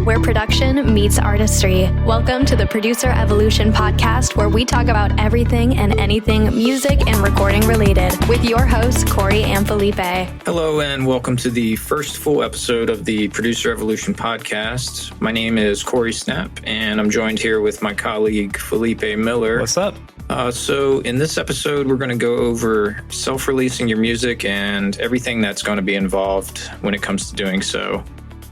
where production meets artistry. Welcome to the Producer Evolution podcast, where we talk about everything and anything music and recording related, with your hosts, Corey and Felipe. Hello, and welcome to the first full episode of the Producer Evolution podcast. My name is Corey Snap, and I'm joined here with my colleague, Felipe Miller. What's up? So in this episode, we're going to go over self-releasing your music and everything that's going to be involved when it comes to doing so.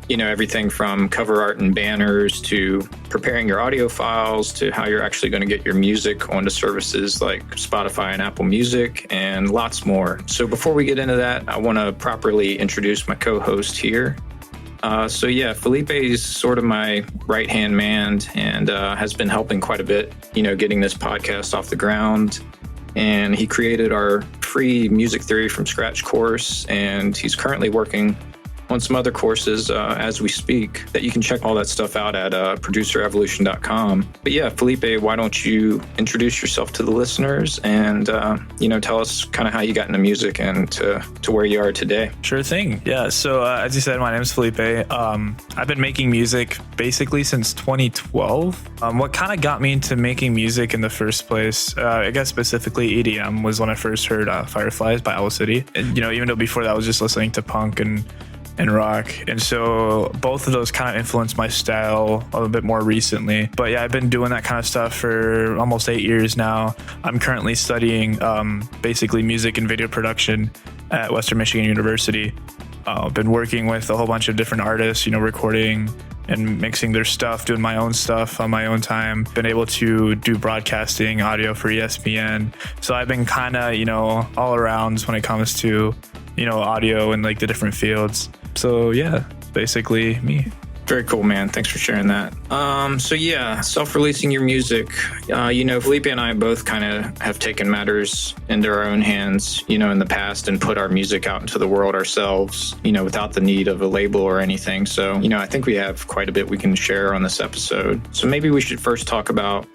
You know, everything from cover art and banners to preparing your audio files to how you're actually going to get your music onto services like Spotify and Apple Music and lots more. So before we get into that, I want to properly introduce my co-host here. Felipe is sort of my right-hand man and has been helping quite a bit, getting this podcast off the ground. And he created our free music theory from scratch course, and he's currently working on some other courses as we speak that you can check all that stuff out at producerevolution.com. But yeah, Felipe, why don't you introduce yourself to the listeners and, tell us kind of how you got into music and to where you are today. Sure thing. Yeah. So as you said, my name is Felipe. I've been making music basically since 2012. What kind of got me into making music in the first place, I guess specifically EDM, was when I first heard Fireflies by Owl City. And, even though before that I was just listening to punk and rock. And so both of those kind of influenced my style a bit more recently. But yeah, I've been doing that kind of stuff for almost 8 years now. I'm currently studying basically music and video production at Western Michigan University. I've been working with a whole bunch of different artists, recording and mixing their stuff, doing my own stuff on my own time. Been able to do broadcasting, audio for ESPN. So I've been kind of, all around when it comes to, audio and like the different fields. So yeah, basically me. Very cool, man. Thanks for sharing that. Self-releasing your music. Felipe and I both kind of have taken matters into our own hands, in the past and put our music out into the world ourselves, without the need of a label or anything. So, I think we have quite a bit we can share on this episode. So maybe we should first talk about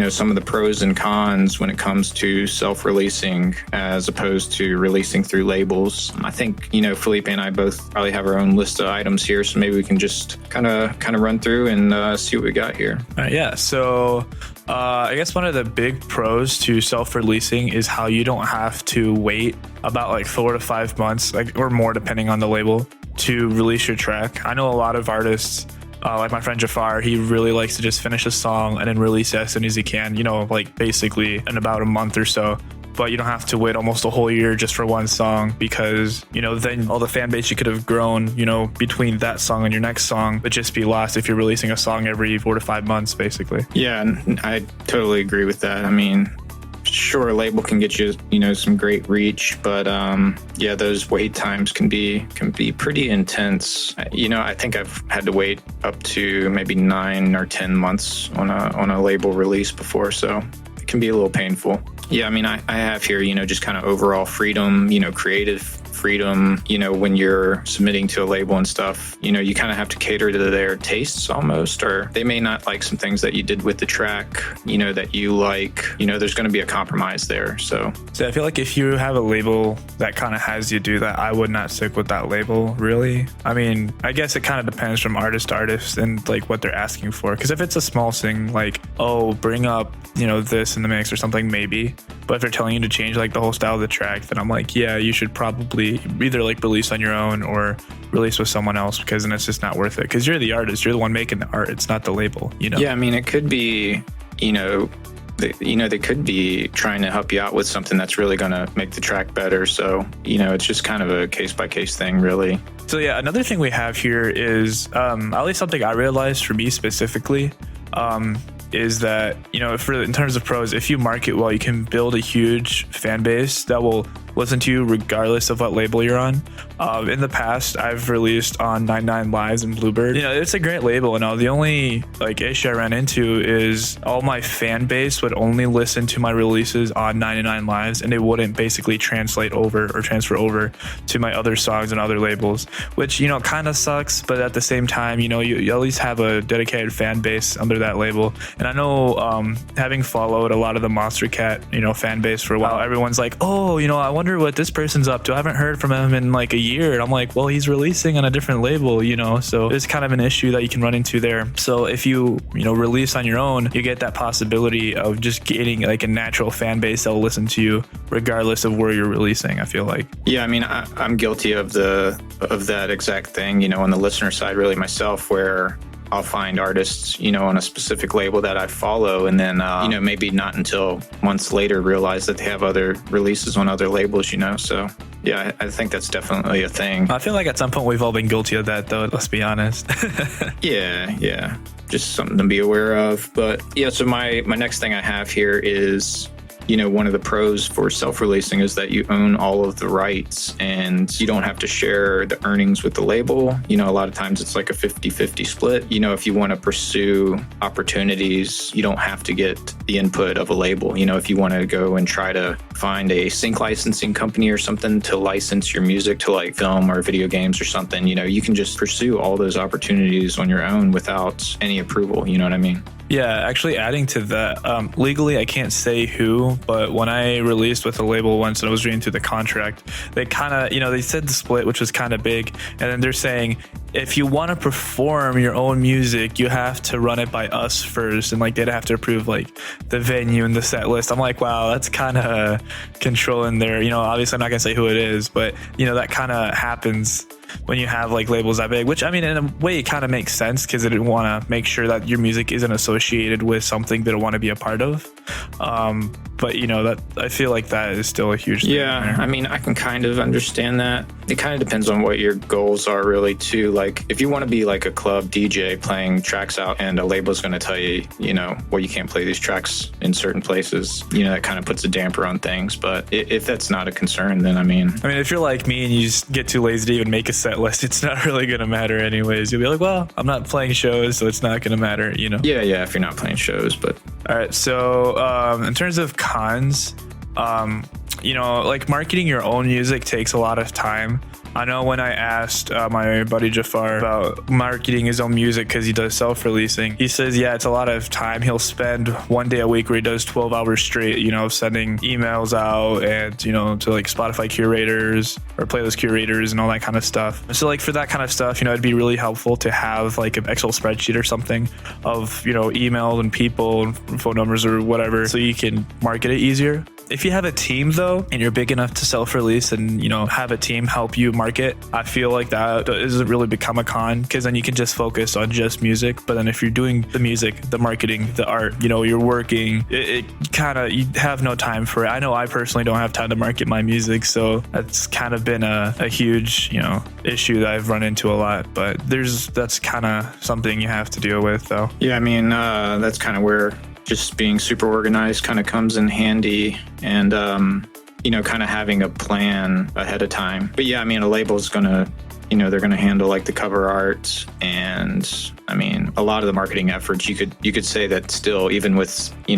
some of the pros and cons when it comes to self-releasing as opposed to releasing through labels. I think, Felipe and I both probably have our own list of items here, so maybe we can just kind of run through and see what we got here. So I guess one of the big pros to self-releasing is how you don't have to wait about like 4 to 5 months, or more depending on the label, to release your track. I know a lot of artists, like my friend Jafar, he really likes to just finish a song and then release it as soon as he can, basically in about a month or so. But you don't have to wait almost a whole year just for one song because, then all the fan base you could have grown, between that song and your next song would just be lost if you're releasing a song every 4 to 5 months, basically. Yeah, and I totally agree with that. I mean, sure, a label can get you, some great reach, but those wait times can be pretty intense. I think I've had to wait up to maybe 9 or 10 months on a label release before, so it can be a little painful. Yeah, I mean, I have here, just kind of overall freedom, creative freedom, when you're submitting to a label and stuff, you kind of have to cater to their tastes almost, or they may not like some things that you did with the track, that you like, there's going to be a compromise there. So I feel like if you have a label that kind of has you do that, I would not stick with that label, really. I mean, I guess it kind of depends from artist to artist and like what they're asking for. Because if it's a small thing, like, oh, bring up, this in the mix or something, maybe. But if they're telling you to change like the whole style of the track, then I'm like, yeah, you should probably either like release on your own or release with someone else, because then it's just not worth it. Because you're the artist, you're the one making the art. It's not the label, Yeah, I mean, it could be, they could be trying to help you out with something that's really going to make the track better. So, it's just kind of a case by case thing, really. So yeah, another thing we have here is at least something I realized for me specifically. Is that, in terms of pros, if you market well, you can build a huge fan base that will listen to you regardless of what label you're on. In the past, I've released on 99 Lives and Bluebird. It's a great label and all. The only issue I ran into is all my fan base would only listen to my releases on 99 Lives, and they wouldn't basically transfer over to my other songs and other labels, which, kind of sucks. But at the same time, you at least have a dedicated fan base under that label. And I know, having followed a lot of the Monster Cat, fan base for a while, everyone's like, oh, I wonder what this person's up to. I haven't heard from him in like a year. And I'm like, well, he's releasing on a different label, so it's kind of an issue that you can run into there. So if you release on your own, you get that possibility of just getting like a natural fan base that will listen to you regardless of where you're releasing, I feel like. Yeah, I mean, I'm guilty of that exact thing, on the listener side, really myself, where I'll find artists, on a specific label that I follow, and then, maybe not until months later realize that they have other releases on other labels, So, yeah, I think that's definitely a thing. I feel like at some point we've all been guilty of that, though. Let's be honest. Yeah. Just something to be aware of. But yeah, so my next thing I have here is, one of the pros for self-releasing is that you own all of the rights and you don't have to share the earnings with the label. A lot of times it's like a 50-50 split. If you want to pursue opportunities, you don't have to get the input of a label. If you want to go and try to find a sync licensing company or something to license your music to like film or video games or something, you can just pursue all those opportunities on your own without any approval. You know what I mean? Yeah, actually adding to that, legally, I can't say who, but when I released with a label once and I was reading through the contract, they kind of, they said the split, which was kind of big. And then they're saying, if you want to perform your own music, you have to run it by us first. And like, they'd have to approve like the venue and the set list. I'm like, wow, that's kind of controlling their, obviously I'm not going to say who it is, but that kind of happens when you have like labels that big, which I mean, in a way it kind of makes sense because they didn't want to make sure that your music isn't associated with something they don't want to be a part of. But that I feel like that is still a huge thing. Yeah, I mean, I can kind of understand that. It kind of depends on what your goals are really too. Like if you want to be like a club DJ playing tracks out and a label's going to tell you, well, you can't play these tracks in certain places, that kind of puts a damper on things. But if that's not a concern, then I mean, if you're like me and you just get too lazy to even make a set list, it's not really going to matter anyways. You'll be like, well, I'm not playing shows, so it's not going to matter, Yeah, if you're not playing shows, but. All right. So in terms of cons, like marketing your own music takes a lot of time. I know when I asked my buddy Jafar about marketing his own music because he does self-releasing, he says, yeah, it's a lot of time. He'll spend one day a week where he does 12 hours straight, sending emails out and, to like Spotify curators or playlist curators and all that kind of stuff. So like for that kind of stuff, it'd be really helpful to have like an Excel spreadsheet or something of, email and people and phone numbers or whatever, so you can market it easier. If you have a team though, and you're big enough to self-release and, have a team help you market, I feel like that doesn't really become a con because then you can just focus on just music. But then if you're doing the music, the marketing, the art, you're working, it kind of, you have no time for it. I know I personally don't have time to market my music. So that's kind of been a huge, issue that I've run into a lot, but that's kind of something you have to deal with though. Yeah. I mean, that's kind of where just being super organized kind of comes in handy and, kind of having a plan ahead of time. But yeah, I mean, a label's going to, they're going to handle like the cover art and I mean, a lot of the marketing efforts, you could say that still, even with,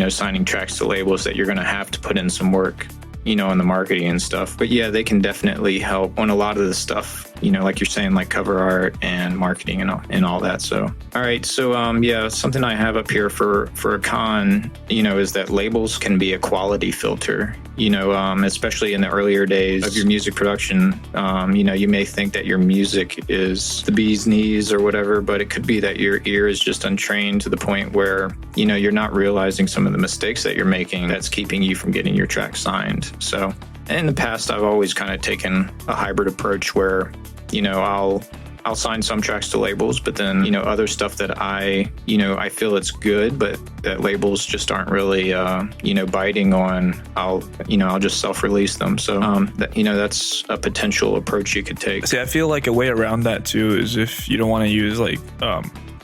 signing tracks to labels that you're going to have to put in some work, on the marketing and stuff. But yeah, they can definitely help on a lot of the stuff, like you're saying, like cover art and marketing and all that. So, all right. So, yeah, something I have up here for a con, is that labels can be a quality filter, especially in the earlier days of your music production. You may think that your music is the bee's knees or whatever, but it could be that your ear is just untrained to the point where, you're not realizing some of the mistakes that you're making that's keeping you from getting your track signed. So in the past, I've always kind of taken a hybrid approach where, I'll sign some tracks to labels, but then, other stuff that I feel it's good, but that labels just aren't really, biting on, I'll just self-release them. So, that's a potential approach you could take. See, I feel like a way around that too is if you don't want to use like,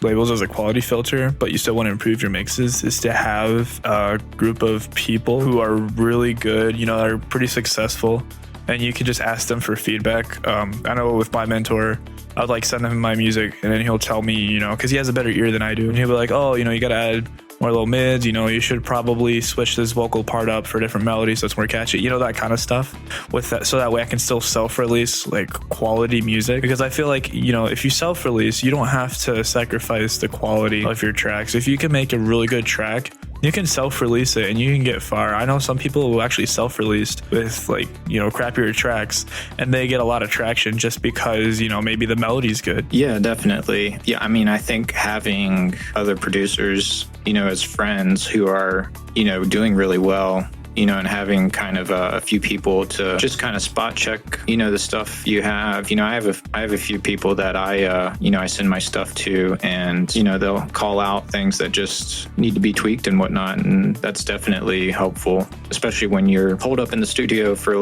labels as a quality filter, but you still want to improve your mixes, is to have a group of people who are really good, are pretty successful, and you can just ask them for feedback. I know with my mentor, I would like send him my music and then he'll tell me, because he has a better ear than I do, and he'll be like, oh, you got to add more little mids, you should probably switch this vocal part up for different melodies so it's more catchy, that kind of stuff with that, so that way I can still self-release like quality music, because I feel like, if you self-release, you don't have to sacrifice the quality of your tracks. If you can make a really good track you can self-release it and you can get far. I know some people who actually self-released with crappier tracks, and they get a lot of traction just because, maybe the melody's good. Yeah, definitely. Yeah, I mean, I think having other producers, as friends who are, doing really well, and having kind of a few people to just kind of spot check, the stuff you have. I have a few people that I send my stuff to, and, they'll call out things that just need to be tweaked and whatnot. And that's definitely helpful, especially when you're holed up in the studio for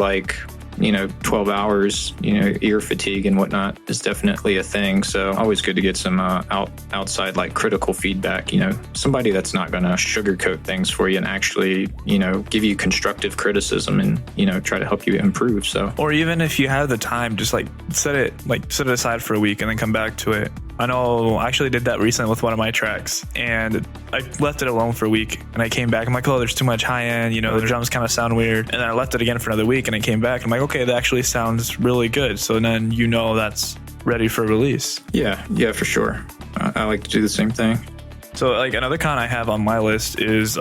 12 hours, ear fatigue and whatnot is definitely a thing. So always good to get some outside critical feedback, somebody that's not going to sugarcoat things for you and actually, give you constructive criticism and, try to help you improve. So, or even if you have the time, just set it aside for a week and then come back to it. I know I actually did that recently with one of my tracks, and I left it alone for a week, and I came back. I'm like, oh, there's too much high end, the drums kind of sound weird. And then I left it again for another week, and I came back, and I'm like, okay, that actually sounds really good. So then that's ready for release. Yeah, for sure. I like to do the same thing. So another con I have on my list is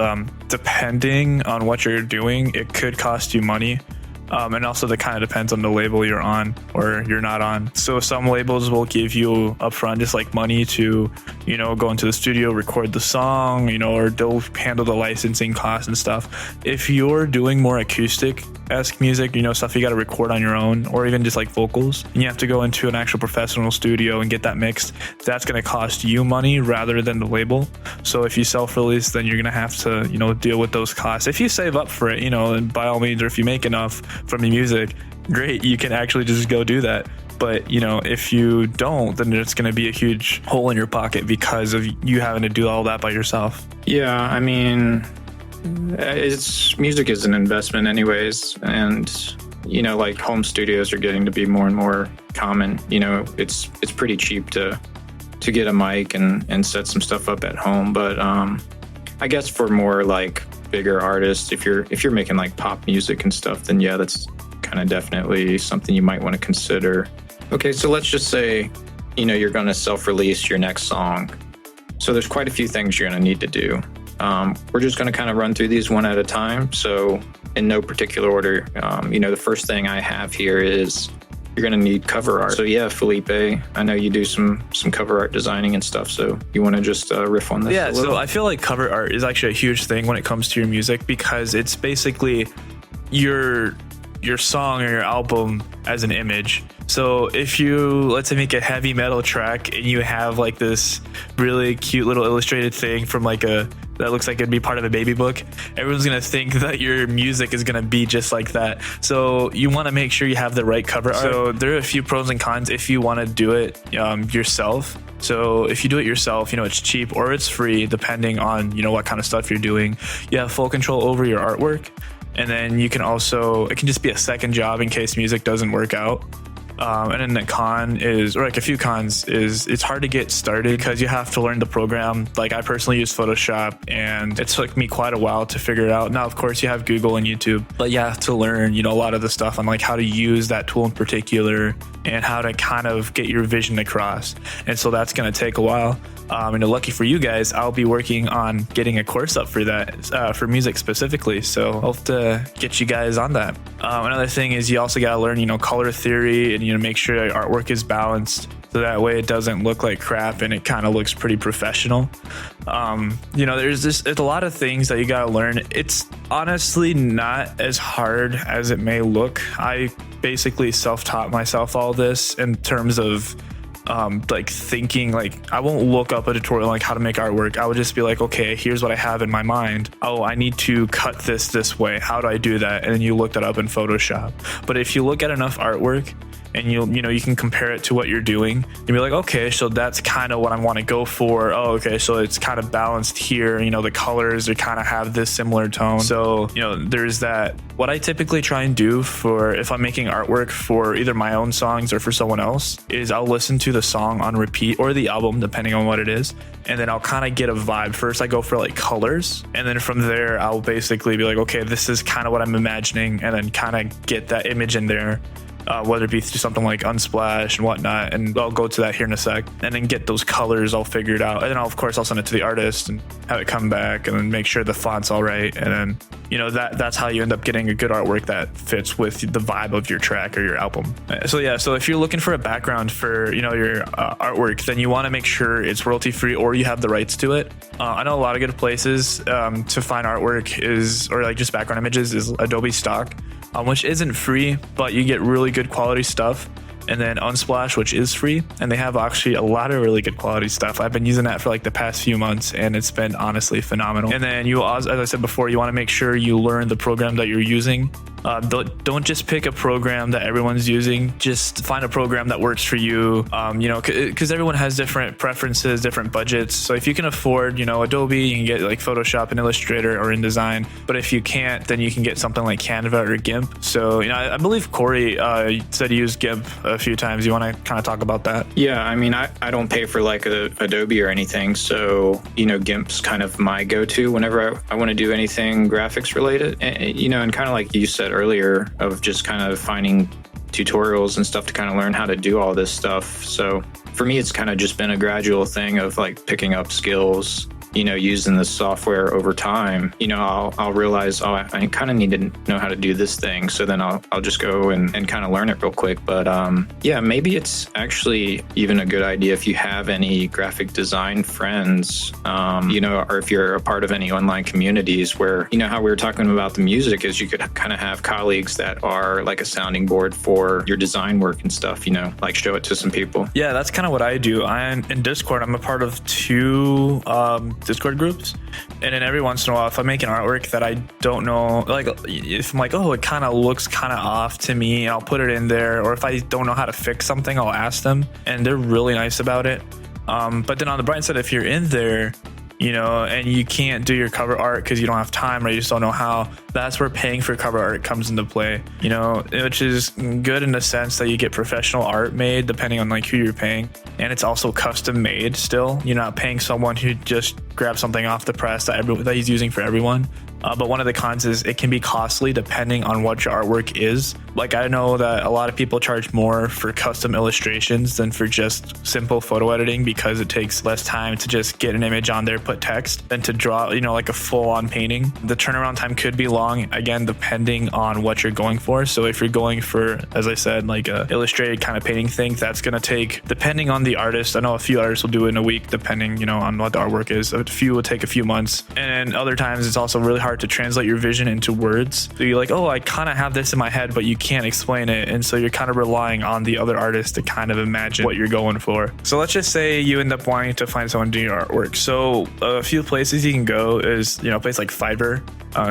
depending on what you're doing, it could cost you money. And also that kind of depends on the label you're on or you're not on. So some labels will give you upfront just money to, go into the studio, record the song, or they'll handle the licensing costs and stuff. If you're doing more acoustic-esque music, stuff you got to record on your own, or even just vocals, and you have to go into an actual professional studio and get that mixed, that's going to cost you money rather than the label. So if you self-release, then you're going to have to, deal with those costs. If you save up for it, and by all means, or if you make enough from the music, great, you can actually just go do that. But if you don't, then it's going to be a huge hole in your pocket because of you having to do all that by yourself. Yeah, I mean, music is an investment anyways, and home studios are getting to be more and more common. It's pretty cheap to get a mic and set some stuff up at home. But I guess for more bigger artists, if you're making pop music and stuff, then yeah, that's kind of definitely something you might want to consider. Okay, so let's just say you're going to self-release your next song. So there's quite a few things you're going to need to do. We're just going to kind of run through these one at a time, so in no particular order. The first thing I have here is you're going to need cover art. So yeah, Felipe, I know you do some cover art designing and stuff, so you want to just riff on this a little? So I feel like cover art is actually a huge thing when it comes to your music, because it's basically your song or your album as an image. So if you, let's say, make a heavy metal track and you have this really cute little illustrated thing from that looks like it'd be part of a baby book, everyone's going to think that your music is going to be just like that. So you want to make sure you have the right cover art. So there are a few pros and cons if you want to do it yourself. So if you do it yourself, it's cheap or it's free, depending on, what kind of stuff you're doing. You have full control over your artwork. And then you can also, it can just be a second job in case music doesn't work out. And then the con is, or a few cons is, it's hard to get started because you have to learn the program. I personally use Photoshop, and it took me quite a while to figure it out. Now, of course, you have Google and YouTube, but you have to learn, a lot of the stuff on how to use that tool in particular and how to kind of get your vision across. And so that's going to take a while. And lucky for you guys, I'll be working on getting a course up for that, for music specifically. So I'll have to get you guys on that. Another thing is you also got to learn, color theory and, make sure your artwork is balanced. So that way it doesn't look like crap and it kind of looks pretty professional. There's a lot of things that you got to learn. It's honestly not as hard as it may look. I basically self-taught myself all this in terms of thinking. I won't look up a tutorial how to make artwork. I would just be okay, here's what I have in my mind. Oh, I need to cut this way. How do I do that? And then you look that up in Photoshop. But if you look at enough artwork and you can compare it to what you're doing, you'll be okay, so that's kind of what I want to go for. Oh, okay, so it's kind of balanced here. The colors, they kind of have this similar tone. So, there's that. What I typically try and do for if I'm making artwork for either my own songs or for someone else is I'll listen to the song on repeat, or the album, depending on what it is. And then I'll kind of get a vibe. First, I go for colors. And then from there, I'll basically be okay, this is kind of what I'm imagining. And then kind of get that image in there. whether it be through something like Unsplash and whatnot. And I'll go to that here in a sec, and then get those colors all figured out. And then of course I'll send it to the artist and have it come back, and then make sure the font's all right. And then, you know, that's how you end up getting a good artwork that fits with the vibe of your track or your album. So yeah, so if you're looking for a background for, you know, your artwork, then you want to make sure it's royalty free or you have the rights to it. I know a lot of good places to find artwork or like just background images is Adobe Stock, which isn't free, but you get really good quality stuff. And then Unsplash, which is free, and they have actually a lot of really good quality stuff. I've been using that for like the past few months, and it's been honestly phenomenal. And then you, as I said before, you want to make sure you learn the program that you're using. Don't just pick a program that everyone's using. Just find a program that works for you. You know, because everyone has different preferences, different budgets. So if you can afford, you know, Adobe, you can get like Photoshop and Illustrator or InDesign. But if you can't, then you can get something like Canva or GIMP. So, you know, I believe Corey said he used GIMP a few times. You want to kind of talk about that? Yeah, I mean, I don't pay for like Adobe or anything. So, you know, GIMP's kind of my go-to whenever I want to do anything graphics related. And, you know, and kind of like you said earlier, of just kind of finding tutorials and stuff to kind of learn how to do all this stuff. So for me, it's kind of just been a gradual thing of like picking up skills, you know, using the software over time. You know, I'll realize, I kind of need to know how to do this thing. So then I'll just go and kind of learn it real quick. But yeah, maybe it's actually even a good idea if you have any graphic design friends, you know, or if you're a part of any online communities where, you know, how we were talking about the music is you could kind of have colleagues that are like a sounding board for your design work and stuff, you know, like show it to some people. Yeah, that's kind of what I do. I'm in Discord. I'm a part of 2 Discord groups, and then every once in a while, if I'm making artwork that I don't know, like if I'm like, oh, it kind of looks kind of off to me, I'll put it in there. Or if I don't know how to fix something, I'll ask them, and they're really nice about it. But then on the bright side, if you're in there, you know, and you can't do your cover art because you don't have time or you just don't know how, that's where paying for cover art comes into play, you know, which is good in the sense that you get professional art made depending on like who you're paying. And it's also custom made still. You're not paying someone who just grabs something off the press that he's using for everyone. But one of the cons is it can be costly depending on what your artwork is. Like I know that a lot of people charge more for custom illustrations than for just simple photo editing because it takes less time to just get an image on there, put text, than to draw, you know, like a full-on painting. The turnaround time could be long, again, depending on what you're going for. So if you're going for, as I said, like a illustrated kind of painting thing, that's going to take, depending on the artist, I know a few artists will do it in a week, depending, you know, on what the artwork is. A few will take a few months. And other times it's also really hard to translate your vision into words. So you're like, oh, I kind of have this in my head, but you can't explain it. And so you're kind of relying on the other artist to kind of imagine what you're going for. So let's just say you end up wanting to find someone doing your artwork. So a few places you can go is, you know, a place like Fiverr.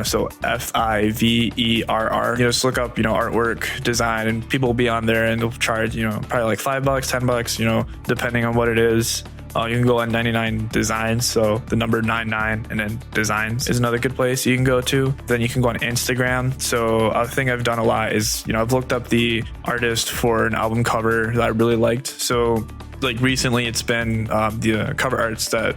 So Fiverr, you know, just look up, you know, artwork design, and people will be on there and they'll charge, you know, probably like $5, $10, you know, depending on what it is. You can go on 99 Designs, so the number 99 and then Designs is another good place you can go to. Then you can go on Instagram. So a thing I've done a lot is, you know, I've looked up the artist for an album cover that I really liked. So like recently it's been the cover arts that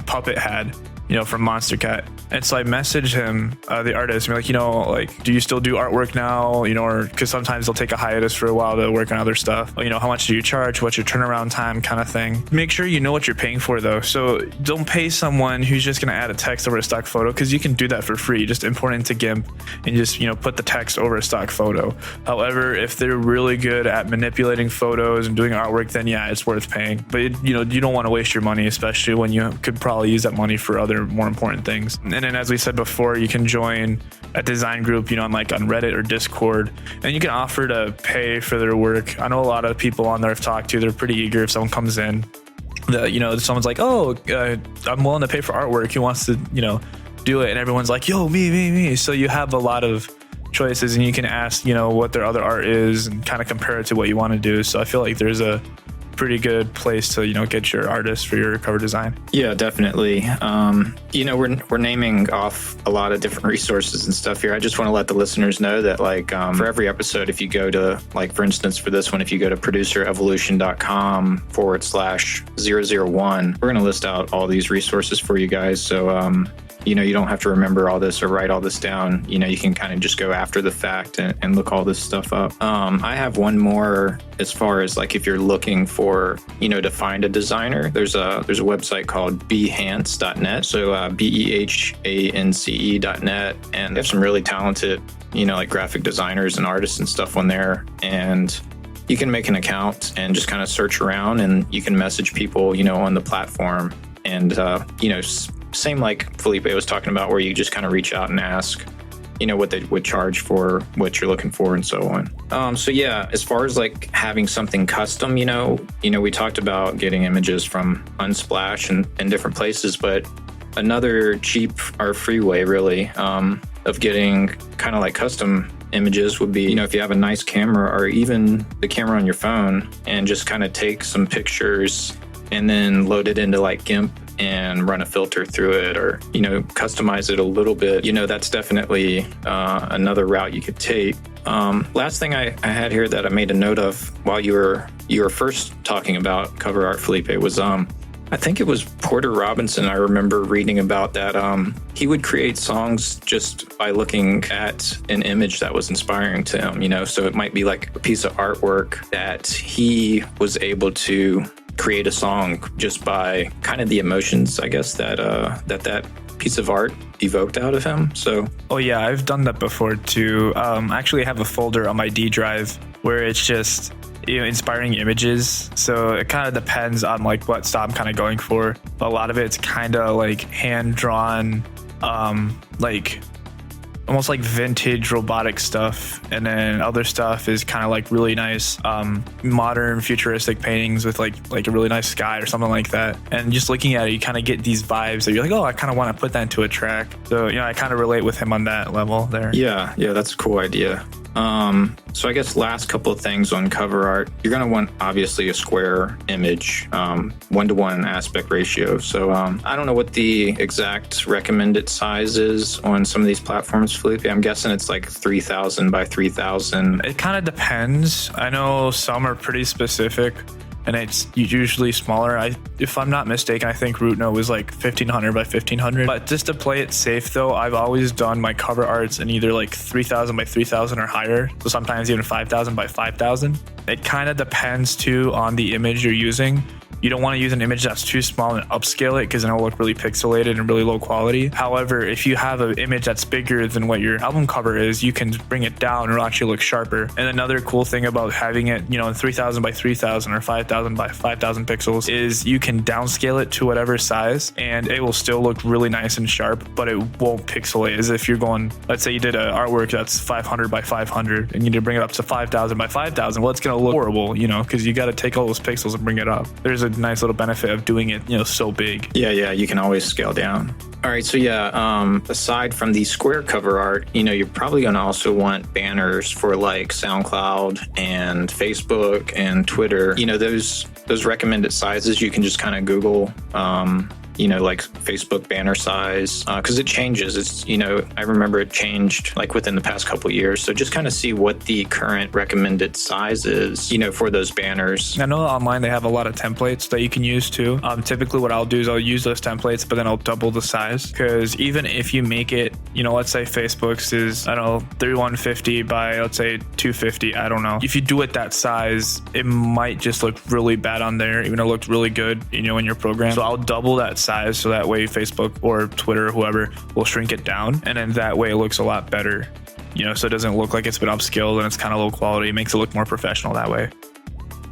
Puppet had, you know, from Monster Cat. And so I messaged him, the artist, and be like, you know, like, do you still do artwork now? You know, or because sometimes they'll take a hiatus for a while to work on other stuff. You know, how much do you charge? What's your turnaround time, kind of thing. Make sure you know what you're paying for though. So don't pay someone who's just going to add a text over a stock photo, because you can do that for free. Just import it into GIMP and just, you know, put the text over a stock photo. However, if they're really good at manipulating photos and doing artwork, then yeah, it's worth paying. But you know, you don't want to waste your money, especially when you could probably use that money for other more important things. And then, as we said before, you can join a design group, you know, on Reddit or Discord, and you can offer to pay for their work. I know a lot of people on there I've talked to, they're pretty eager if someone comes in, that, you know, someone's like, oh, I'm willing to pay for artwork. Who wants to, you know, do it? And everyone's like, yo, me. So you have a lot of choices, and you can ask, you know, what their other art is and kind of compare it to what you want to do. So I feel like there's a pretty good place to, you know, get your artist for your cover design. Yeah, definitely. You know, we're naming off a lot of different resources and stuff here. I just want to let the listeners know that, like, for every episode, if you go to, like, for instance, for this one, if you go to producerevolution.com/001, we're going to list out all these resources for you guys. So, you know, you don't have to remember all this or write all this down. You know, you can kind of just go after the fact and look all this stuff up. I have one more as far as like if you're looking for, you know, to find a designer. There's a website called behance.net. So behance.net, and they have some really talented, you know, like graphic designers and artists and stuff on there. And you can make an account and just kind of search around, and you can message people, you know, on the platform. And, you know, same like Felipe was talking about, where you just kind of reach out and ask, you know, what they would charge for what you're looking for and so on. So yeah, as far as like having something custom, you know, we talked about getting images from Unsplash and different places, but another cheap or free way really of getting kind of like custom images would be, you know, if you have a nice camera or even the camera on your phone and just kind of take some pictures and then load it into like GIMP and run a filter through it, or, you know, customize it a little bit. You know, that's definitely another route you could take. Last thing I had here that I made a note of while you were first talking about cover art, Felipe, was I think it was Porter Robinson. I remember reading about that. He would create songs just by looking at an image that was inspiring to him, you know, so it might be like a piece of artwork that he was able to create a song just by kind of the emotions, I guess, that piece of art evoked out of him. So, oh yeah, I've done that before too. I actually have a folder on my D drive where it's just, you know, inspiring images. So it kind of depends on like what style I'm kind of going for. A lot of it's kind of like hand drawn, like almost like vintage robotic stuff, and then other stuff is kind of like really nice modern futuristic paintings with like a really nice sky or something like that. And just looking at it, you kind of get these vibes that you're like, oh, I kind of want to put that into a track. So, you know, I kind of relate with him on that level there. Yeah, that's a cool idea. So I guess last couple of things on cover art, you're going to want obviously a square image, 1:1 aspect ratio. So I don't know what the exact recommended size is on some of these platforms, Felipe. I'm guessing it's like 3,000 by 3,000. It kind of depends. I know some are pretty specific, and it's usually smaller. If I'm not mistaken, I think RootNote was like 1,500 by 1,500. But just to play it safe though, I've always done my cover arts in either like 3,000 by 3,000 or higher. So sometimes even 5,000 by 5,000. It kind of depends too on the image you're using. You don't want to use an image that's too small and upscale it, because then it'll look really pixelated and really low quality. However, if you have an image that's bigger than what your album cover is, you can bring it down and it'll actually look sharper. And another cool thing about having it, you know, in 3,000 by 3,000 or 5,000 by 5,000 pixels is you can downscale it to whatever size and it will still look really nice and sharp, but it won't pixelate. As if you're going, let's say you did an artwork that's 500 by 500 and you need to bring it up to 5,000 by 5,000. Well, it's going to look horrible, you know, because you got to take all those pixels and bring it up. There's a nice little benefit of doing it, you know, so big. Yeah, you can always scale down. All right, so yeah, aside from the square cover art, you know, you're probably going to also want banners for like SoundCloud and Facebook and Twitter. You know, those recommended sizes, you can just kind of Google, you know, like Facebook banner size, because it changes. It's, you know, I remember it changed like within the past couple of years. So just kind of see what the current recommended size is, you know, for those banners. I know online they have a lot of templates that you can use too. Typically what I'll do is I'll use those templates, but then I'll double the size, because even if you make it, you know, let's say Facebook's is, I don't know, 3150 by, let's say 250, I don't know. If you do it that size, it might just look really bad on there, even though it looks really good, you know, in your program. So I'll double that size, so that way Facebook or Twitter or whoever will shrink it down, and then that way it looks a lot better, you know, so it doesn't look like it's been upscaled and it's kind of low quality. It makes it look more professional that way.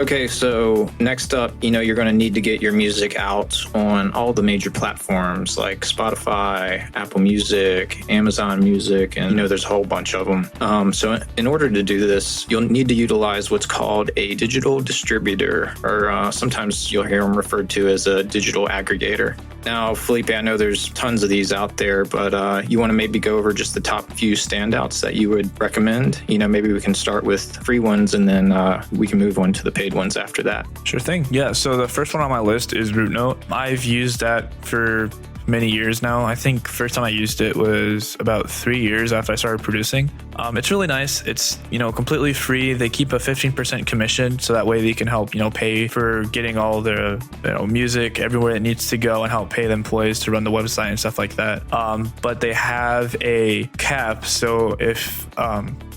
Okay, so next up, you know, you're going to need to get your music out on all the major platforms like Spotify, Apple Music, Amazon Music, and, you know, there's a whole bunch of them. So in order to do this, you'll need to utilize what's called a digital distributor, or sometimes you'll hear them referred to as a digital aggregator. Now, Felipe, I know there's tons of these out there, but you want to maybe go over just the top few standouts that you would recommend. You know, maybe we can start with free ones and then we can move on to the paid ones after that. Sure thing. Yeah. So the first one on my list is RootNote. I've used that for many years now. I think first time I used it was about 3 years after I started producing. It's really nice. It's, completely free. They keep a 15% commission, so that way they can help, pay for getting all the, music everywhere it needs to go and help pay the employees to run the website and stuff like that. But they have a cap. So if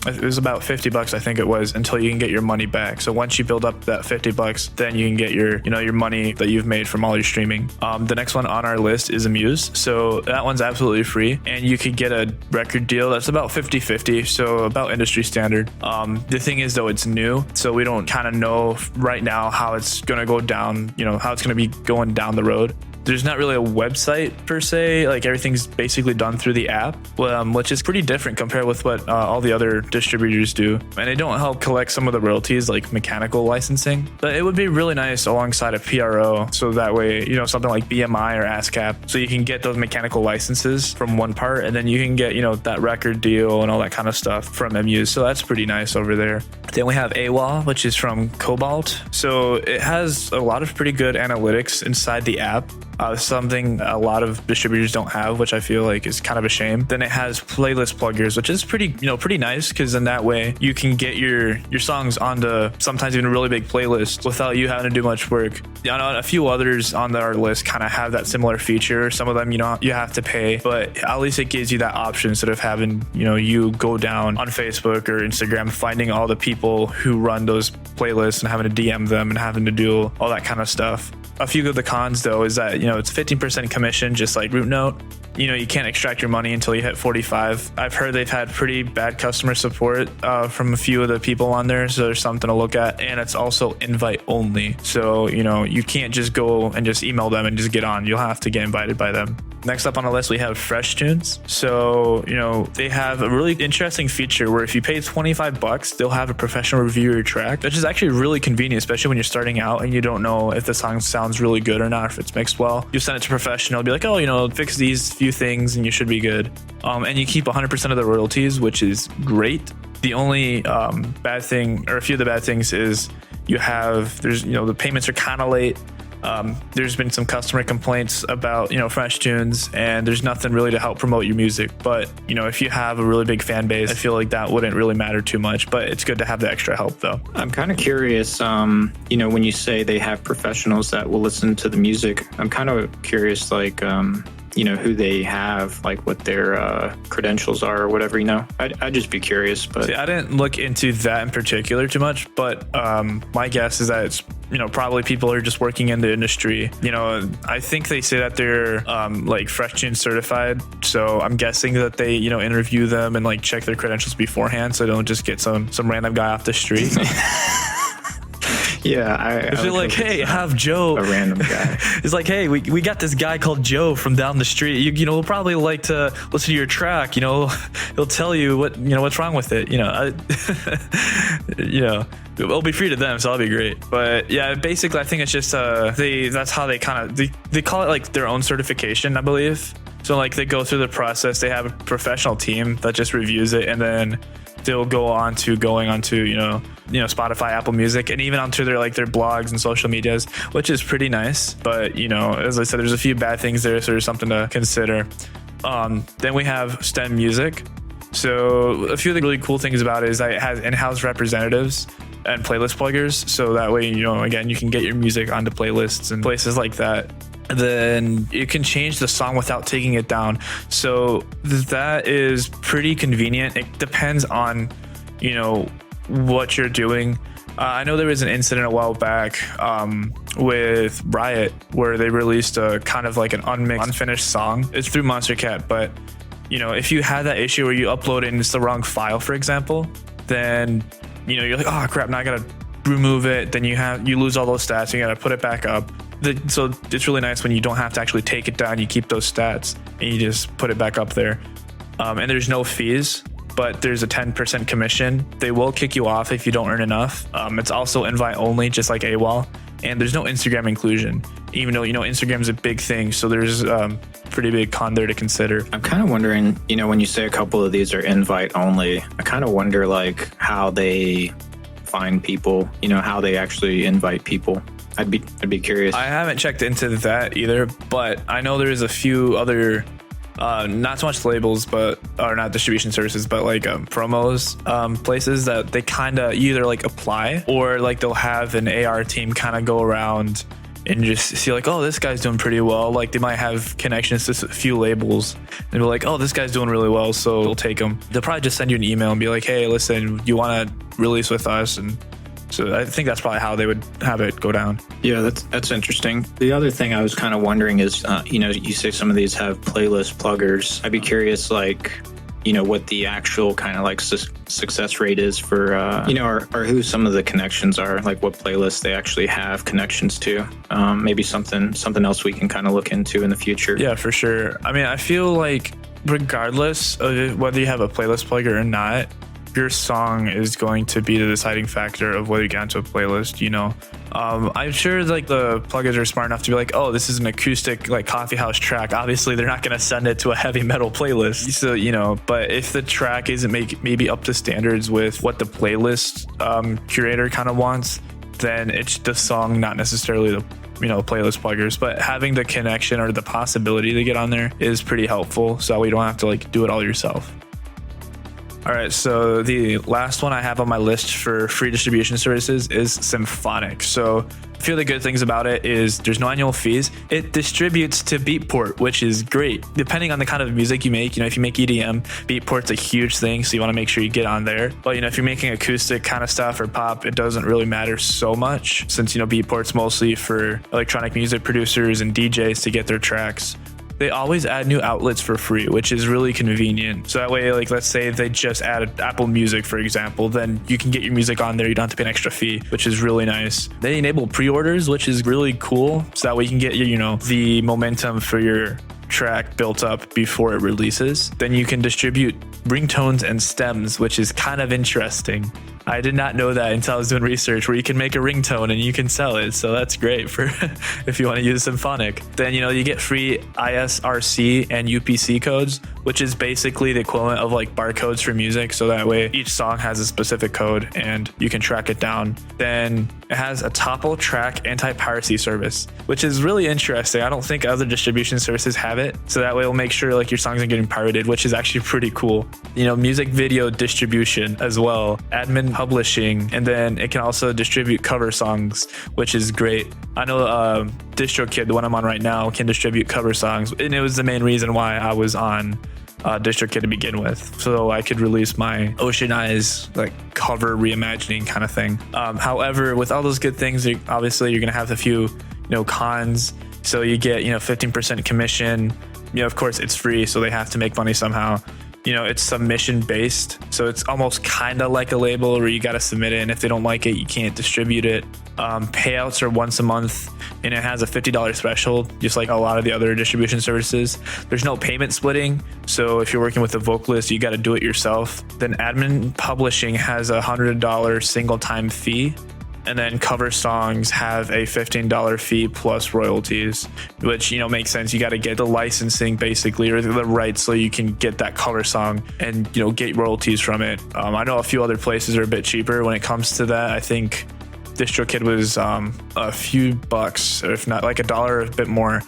it was about $50, I think it was, until you can get your money back. So once you build up that $50, then you can get your money that you've made from all your streaming. The next one on our list is Amuse. So that one's absolutely free, and you could get a record deal that's about 50-50, so about industry standard. The thing is, though, it's new, so we don't kind of know right now how it's going to go down, how it's going to be going down the road. There's not really a website per se, like everything's basically done through the app, which is pretty different compared with what all the other distributors do. And they don't help collect some of the royalties like mechanical licensing, but it would be really nice alongside a PRO. So that way, something like BMI or ASCAP, so you can get those mechanical licenses from one part, and then you can get, that record deal and all that kind of stuff from Amuse. So that's pretty nice over there. Then we have AWA, which is from Cobalt. So it has a lot of pretty good analytics inside the app. Something a lot of distributors don't have, which I feel like is kind of a shame. Then it has playlist pluggers, which is pretty nice, because in that way you can get your songs onto sometimes even really big playlists without you having to do much work. A few others on our list kind of have that similar feature. Some of them, you have to pay, but at least it gives you that option instead of having, you go down on Facebook or Instagram, finding all the people who run those playlists and having to DM them and having to do all that kind of stuff. A few of the cons, though, is that, it's 15% commission, just like Root Note. You can't extract your money until you hit 45. I've heard they've had pretty bad customer support from a few of the people on there, so there's something to look at. And it's also invite only. So, you can't just go and just email them and just get on. You'll have to get invited by them. Next up on the list, we have Fresh Tunes. So, they have a really interesting feature where if you pay $25, they'll have a professional review your track, which is actually really convenient, especially when you're starting out and you don't know if the song sounds really good or not, if it's mixed well. You send it to professional, be like, fix these few things and you should be good. And you keep 100% of the royalties, which is great. The only bad thing, or a few of the bad things, is the payments are kind of late. There's been some customer complaints about, Fresh Tunes, and there's nothing really to help promote your music. But, if you have a really big fan base, I feel like that wouldn't really matter too much, but it's good to have the extra help though. I'm kind of curious, when you say they have professionals that will listen to the music, I'm kind of curious, like, who they have, like what their credentials are or whatever, I'd just be curious. But see, I didn't look into that in particular too much, but my guess is that it's, probably people are just working in the industry. I think they say that they're like Fresh Tunes certified. So I'm guessing that they, interview them and like check their credentials beforehand, so they don't just get some random guy off the street. Yeah, if they're like, hey, have Joe, a random guy. It's like, hey, we got this guy called Joe from down the street. We'll probably like to listen to your track. He'll tell you what's wrong with it. It'll be free to them, so that'll be great. But yeah, basically, I think it's just that's how they kind of they call it like their own certification, I believe. So like they go through the process. They have a professional team that just reviews it, and then they'll going onto Spotify, Apple Music, and even onto their blogs and social medias, which is pretty nice. But as I said, there's a few bad things there, so there's something to consider. Then we have STEM Music. So a few of the really cool things about it is that it has in-house representatives and playlist pluggers, so that way again, you can get your music onto playlists and places like that. Then you can change the song without taking it down. So that is pretty convenient. It depends on, what you're doing. I know there was an incident a while back with Riot where they released a kind of like an unfinished song. It's through Monster Cat, but if you had that issue where you upload it and it's the wrong file, for example, then you're like, oh crap, now I gotta remove it. Then you lose all those stats. You gotta put it back up. So it's really nice when you don't have to actually take it down. You keep those stats and you just put it back up there. And there's no fees, but there's a 10% commission. They will kick you off if you don't earn enough. It's also invite only, just like AWOL. And there's no Instagram inclusion, even though, Instagram's a big thing. So there's pretty big con there to consider. I'm kind of wondering, when you say a couple of these are invite only, I kind of wonder like how they find people, how they actually invite people. I'd be curious. I haven't checked into that either, but I know there's a few other not so much labels, or not distribution services, but like promos, places that they kind of either like apply or like they'll have an AR team kind of go around and just see like, oh, this guy's doing pretty well. Like they might have connections to a few labels and be like, oh, this guy's doing really well, so they'll take them. They'll probably just send you an email and be like, hey, listen, you want to release with us? And so I think that's probably how they would have it go down. Yeah, that's interesting. The other thing I was kind of wondering is, you say some of these have playlist pluggers. I'd be curious, like, what the actual kind of like success rate is for, or who some of the connections are, like what playlists they actually have connections to. Maybe something else we can kind of look into in the future. Yeah, for sure. I mean, I feel like regardless of whether you have a playlist plugger or not, your song is going to be the deciding factor of whether you get onto a playlist, I'm sure like the pluggers are smart enough to be like, oh, this is an acoustic like coffee house track. Obviously they're not going to send it to a heavy metal playlist. So, but if the track isn't maybe up to standards with what the playlist curator kind of wants, then it's the song, not necessarily the playlist pluggers. But having the connection or the possibility to get on there is pretty helpful, so we don't have to like do it all yourself. All right, so the last one I have on my list for free distribution services is Symphonic. So a few of the good things about it is there's no annual fees. It distributes to Beatport, which is great. Depending on the kind of music you make, if you make EDM, Beatport's a huge thing, so you want to make sure you get on there. But, if you're making acoustic kind of stuff or pop, it doesn't really matter so much since, Beatport's mostly for electronic music producers and DJs to get their tracks. They always add new outlets for free, which is really convenient. So that way, like, let's say they just added Apple Music, for example, then you can get your music on there. You don't have to pay an extra fee, which is really nice. They enable pre-orders, which is really cool. So that way you can get, the momentum for your track built up before it releases. Then you can distribute ringtones and stems, which is kind of interesting. I did not know that until I was doing research, where you can make a ringtone and you can sell it. So that's great for if you want to use Symphonic. Then, you get free ISRC and UPC codes, which is basically the equivalent of like barcodes for music. So that way each song has a specific code and you can track it down. Then it has a topple track anti-piracy service, which is really interesting. I don't think other distribution services have it. So that way it'll make sure like your songs aren't getting pirated, which is actually pretty cool. Music video distribution as well, admin publishing, and then it can also distribute cover songs, which is great. I know DistroKid, the one I'm on right now, can distribute cover songs, and it was the main reason why I was on DistroKid to begin with, so I could release my Ocean Eyes like cover reimagining kind of thing. However, with all those good things, obviously you're gonna have a few cons. So you get 15% commission. Of course it's free, so they have to make money somehow. It's submission based, so it's almost kind of like a label where you got to submit it, and if they don't like it, you can't distribute it. Payouts are once a month, and it has a $50 threshold, just like a lot of the other distribution services. There's no payment splitting, so if you're working with a vocalist, you got to do it yourself. Then admin publishing has a $100 single time fee. And then cover songs have a $15 fee plus royalties, which, makes sense. You got to get the licensing basically, or the rights, so you can get that cover song and, get royalties from it. I know a few other places are a bit cheaper when it comes to that. I think DistroKid was a few bucks, or if not like $1 or a bit more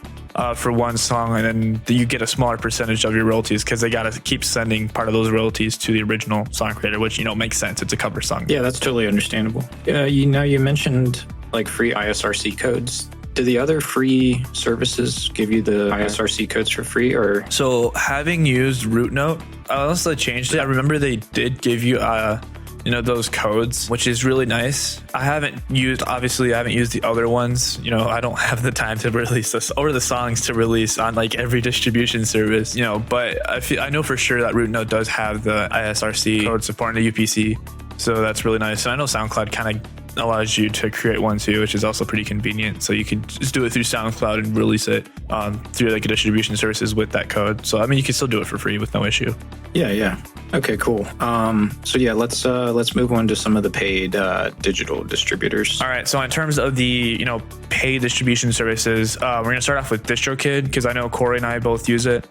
for one song, and then you get a smaller percentage of your royalties because they got to keep sending part of those royalties to the original song creator, which makes sense. It's a cover song. Yeah, that's totally understandable. You mentioned like free ISRC codes. Do the other free services give you the ISRC codes for free, or? So having used RootNote, unless they changed it, I remember they did give you those codes, which is really nice. I haven't used the other ones. I don't have the time to release this or the songs to release on like every distribution service, but I know for sure that RootNote does have the ISRC code supporting the UPC. So that's really nice. And I know SoundCloud kind of allows you to create one too, which is also pretty convenient. So you can just do it through SoundCloud and release it through like a distribution services with that code. So you can still do it for free with no issue. Yeah. Okay, cool. So yeah, let's move on to some of the paid digital distributors. All right. So in terms of the paid distribution services, we're gonna start off with DistroKid because I know Corey and I both use it.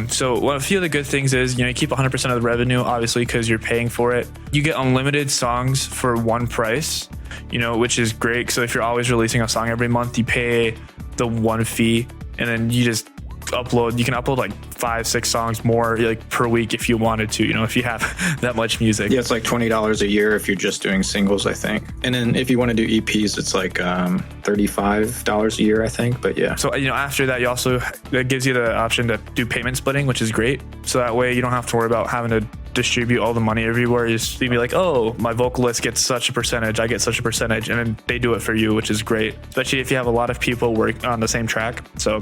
So a few of the good things is, you keep 100% of the revenue, obviously, because you're paying for it. You get unlimited songs for one price, which is great. So if you're always releasing a song every month, you pay the one fee, and then you just you can upload like 5-6 songs more like per week if you wanted to, if you have that much music. Yeah, it's like $20 a year if you're just doing singles, I think. And then if you want to do EPs, it's like $35 a year, I think. But yeah. So, after that, that gives you the option to do payment splitting, which is great. So that way you don't have to worry about having to distribute all the money everywhere. You just be like, oh, my vocalist gets such a percentage, I get such a percentage, and then they do it for you, which is great, especially if you have a lot of people work on the same track. So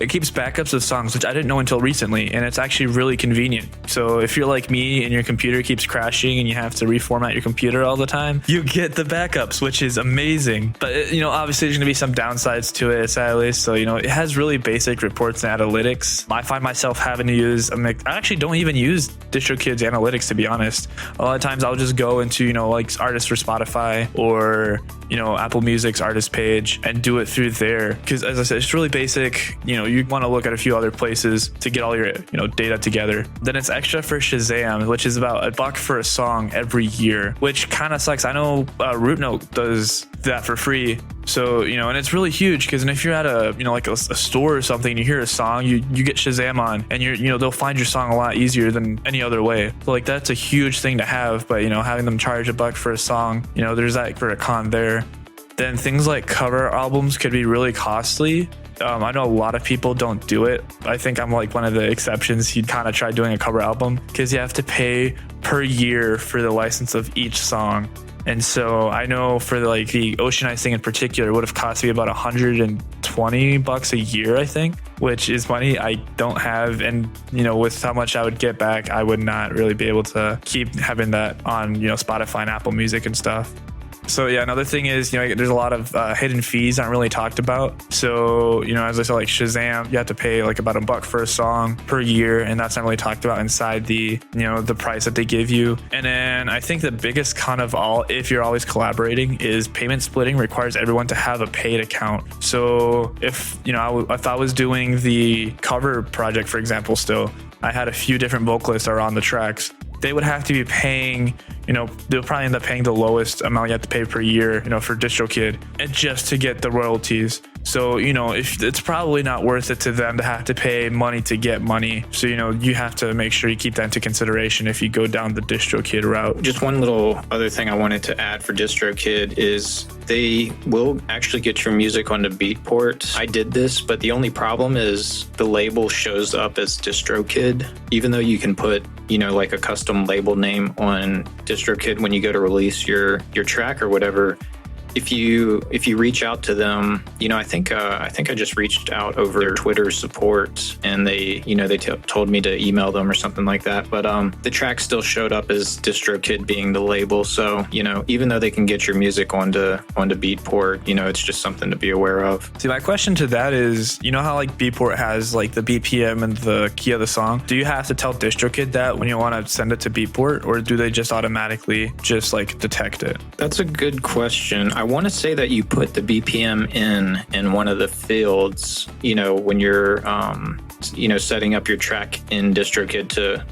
it keeps backups of songs, which I didn't know until recently, and it's actually really convenient. So if you're like me and your computer keeps crashing and you have to reformat your computer all the time, you get the backups, which is amazing. But obviously there's going to be some downsides to it, sadly. So it has really basic reports and analytics. I find myself having to use I actually don't even use DistroKid's analytics, to be honest. A lot of times I'll just go into like artists for Spotify or Apple Music's artist page and do it through there, because as I said, it's really basic. You want to look at a few other places to get all your data together. Then it's extra for Shazam, which is about $1 for a song every year, which kind of sucks. I know Rootnote does that for free. So and it's really huge, because if you're at a like a store or something, you hear a song, you get Shazam on, and they'll find your song a lot easier than any other way. So like that's a huge thing to have. But having them charge $1 for a song, there's that for a con there. Then things like cover albums could be really costly. I know a lot of people don't do it. I think I'm like one of the exceptions. You'd kind of try doing a cover album, because you have to pay per year for the license of each song. And so I know for the Ocean Eyes thing in particular would have cost me about $120 a year, I think, which is money I don't have. And, with how much I would get back, I would not really be able to keep having that on, Spotify and Apple Music and stuff. So yeah, another thing is, there's a lot of hidden fees aren't really talked about. So, as I said, like Shazam, you have to pay like about $1 for a song per year, and that's not really talked about inside the, the price that they give you. And then I think the biggest con of all, if you're always collaborating, is payment splitting requires everyone to have a paid account. So if I was doing the cover project, for example, still, I had a few different vocalists that are on the tracks. They would have to be paying, they'll probably end up paying the lowest amount you have to pay per year, for DistroKid, and just to get the royalties. So, if it's probably not worth it to them to have to pay money to get money. So, you have to make sure you keep that into consideration if you go down the DistroKid route. Just one little other thing I wanted to add for DistroKid is they will actually get your music onto Beatport. I did this, but the only problem is the label shows up as DistroKid, even though you can put, like a custom label name on DistroKid when you go to release your track or whatever. If you reach out to them, I think I just reached out over their Twitter support, and they told me to email them or something like that. But the track still showed up as DistroKid being the label. So even though they can get your music onto Beatport, it's just something to be aware of. See, my question to that is, how like Beatport has like the BPM and the key of the song? Do you have to tell DistroKid that when you want to send it to Beatport, or do they just automatically just like detect it? That's a good question. I want to say that you put the BPM in one of the fields, when you're, setting up your track in DistroKid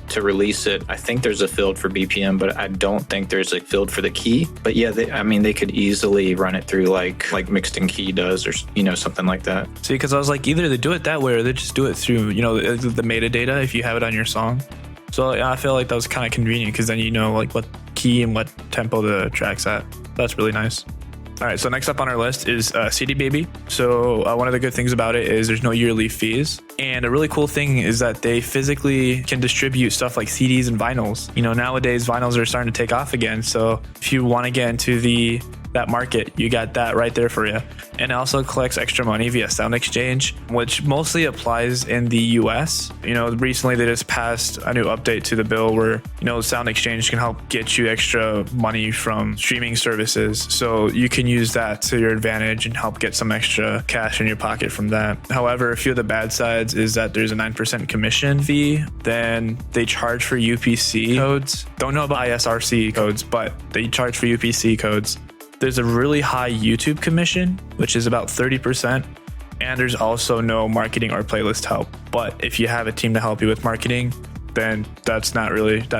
to release it. I think there's a field for BPM, but I don't think there's a field for the key. But yeah, they could easily run it through like Mixed in Key does, or, something like that. See, because I was like, either they do it that way or they just do it through, the metadata if you have it on your song. So I feel like that was kind of convenient, because then like what key and what tempo the track's at. That's really nice. All right, so next up on our list is CD Baby. So one of the good things about it is there's no yearly fees. And a really cool thing is that they physically can distribute stuff like CDs and vinyls. Nowadays vinyls are starting to take off again. So if you want to get into that market, you got that right there for you. And it also collects extra money via Sound Exchange, which mostly applies in the US. Recently they just passed a new update to the bill where, Sound Exchange can help get you extra money from streaming services. So you can use that to your advantage and help get some extra cash in your pocket from that. However, a few of the bad sides is that there's a 9% commission fee. Then they charge for UPC codes. Don't know about ISRC codes, but they charge for UPC codes. There's a really high YouTube commission, which is about 30%. And there's also no marketing or playlist help. But if you have a team to help you with marketing, then that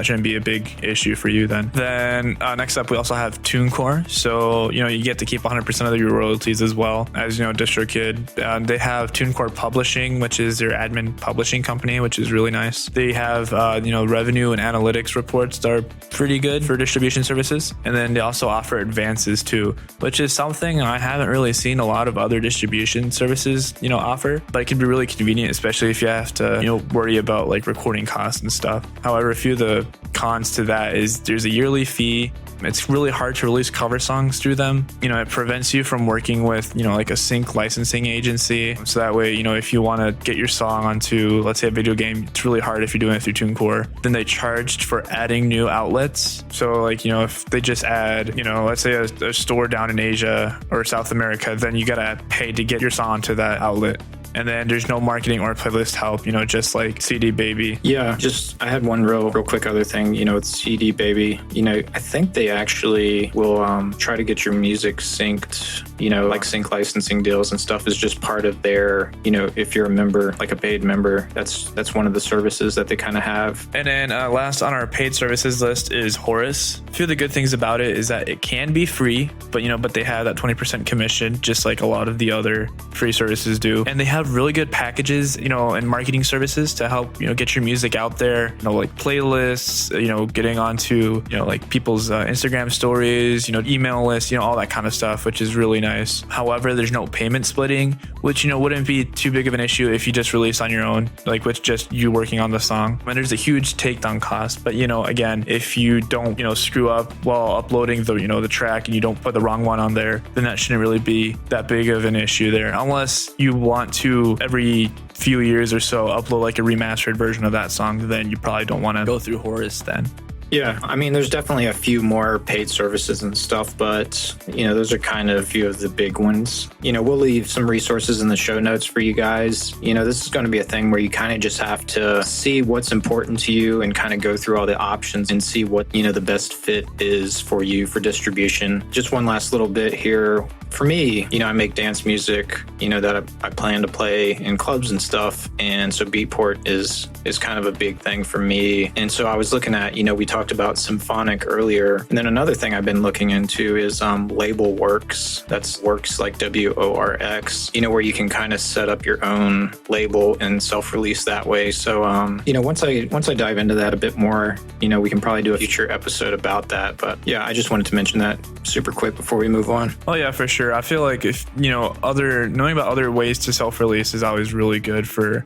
shouldn't be a big issue for you then. Then next up, we also have TuneCore. So, you get to keep 100% of your royalties as well as, DistroKid. They have TuneCore Publishing, which is their admin publishing company, which is really nice. They have, revenue and analytics reports that are pretty good for distribution services. And then they also offer advances too, which is something I haven't really seen a lot of other distribution services, offer, but it can be really convenient, especially if you have to, worry about like recording costs and stuff. However, a few of the cons to that is there's a yearly fee. It's really hard to release cover songs through them. It prevents you from working with, like a sync licensing agency. So that way, if you want to get your song onto, let's say, a video game, it's really hard if you're doing it through TuneCore. Then they charged for adding new outlets. So like, if they just add, let's say a store down in Asia or South America, then you got to pay to get your song onto that outlet. And then there's no marketing or playlist help, just like CD Baby. Yeah, I had one real quick other thing, with CD Baby. I think they actually will try to get your music synced, like sync licensing deals and stuff is just part of their, if you're a member, like a paid member, that's one of the services that they kind of have. And then last on our paid services list is Horus. A few of the good things about it is that it can be free, but they have that 20% commission, just like a lot of the other free services do. And they have really good packages, and marketing services to help, get your music out there, like playlists, getting onto, like people's Instagram stories, email lists, all that kind of stuff, which is really nice. However, there's no payment splitting, which, wouldn't be too big of an issue if you just release on your own, like with just you working on the song. And there's a huge takedown cost, but, again, if you don't, screw up while uploading the, the track and you don't put the wrong one on there, then that shouldn't really be that big of an issue there, unless you want to every few years or so upload like a remastered version of that song. Then you probably don't want to go through Horus then. Yeah, I mean, there's definitely a few more paid services and stuff, but, those are kind of a few of the big ones. We'll leave some resources in the show notes for you guys. This is going to be a thing where you kind of just have to see what's important to you and kind of go through all the options and see what, the best fit is for you for distribution. Just one last little bit here. For me, I make dance music, that I plan to play in clubs and stuff. And so Beatport is kind of a big thing for me. And so I was looking at, we talked about Symphonic earlier. And then another thing I've been looking into is Label Works. That's Works like WORX, where you can kind of set up your own label and self-release that way. So, once I dive into that a bit more, we can probably do a future episode about that. But yeah, I just wanted to mention that super quick before we move on. Oh yeah, for sure. I feel like if, knowing about other ways to self-release is always really good for,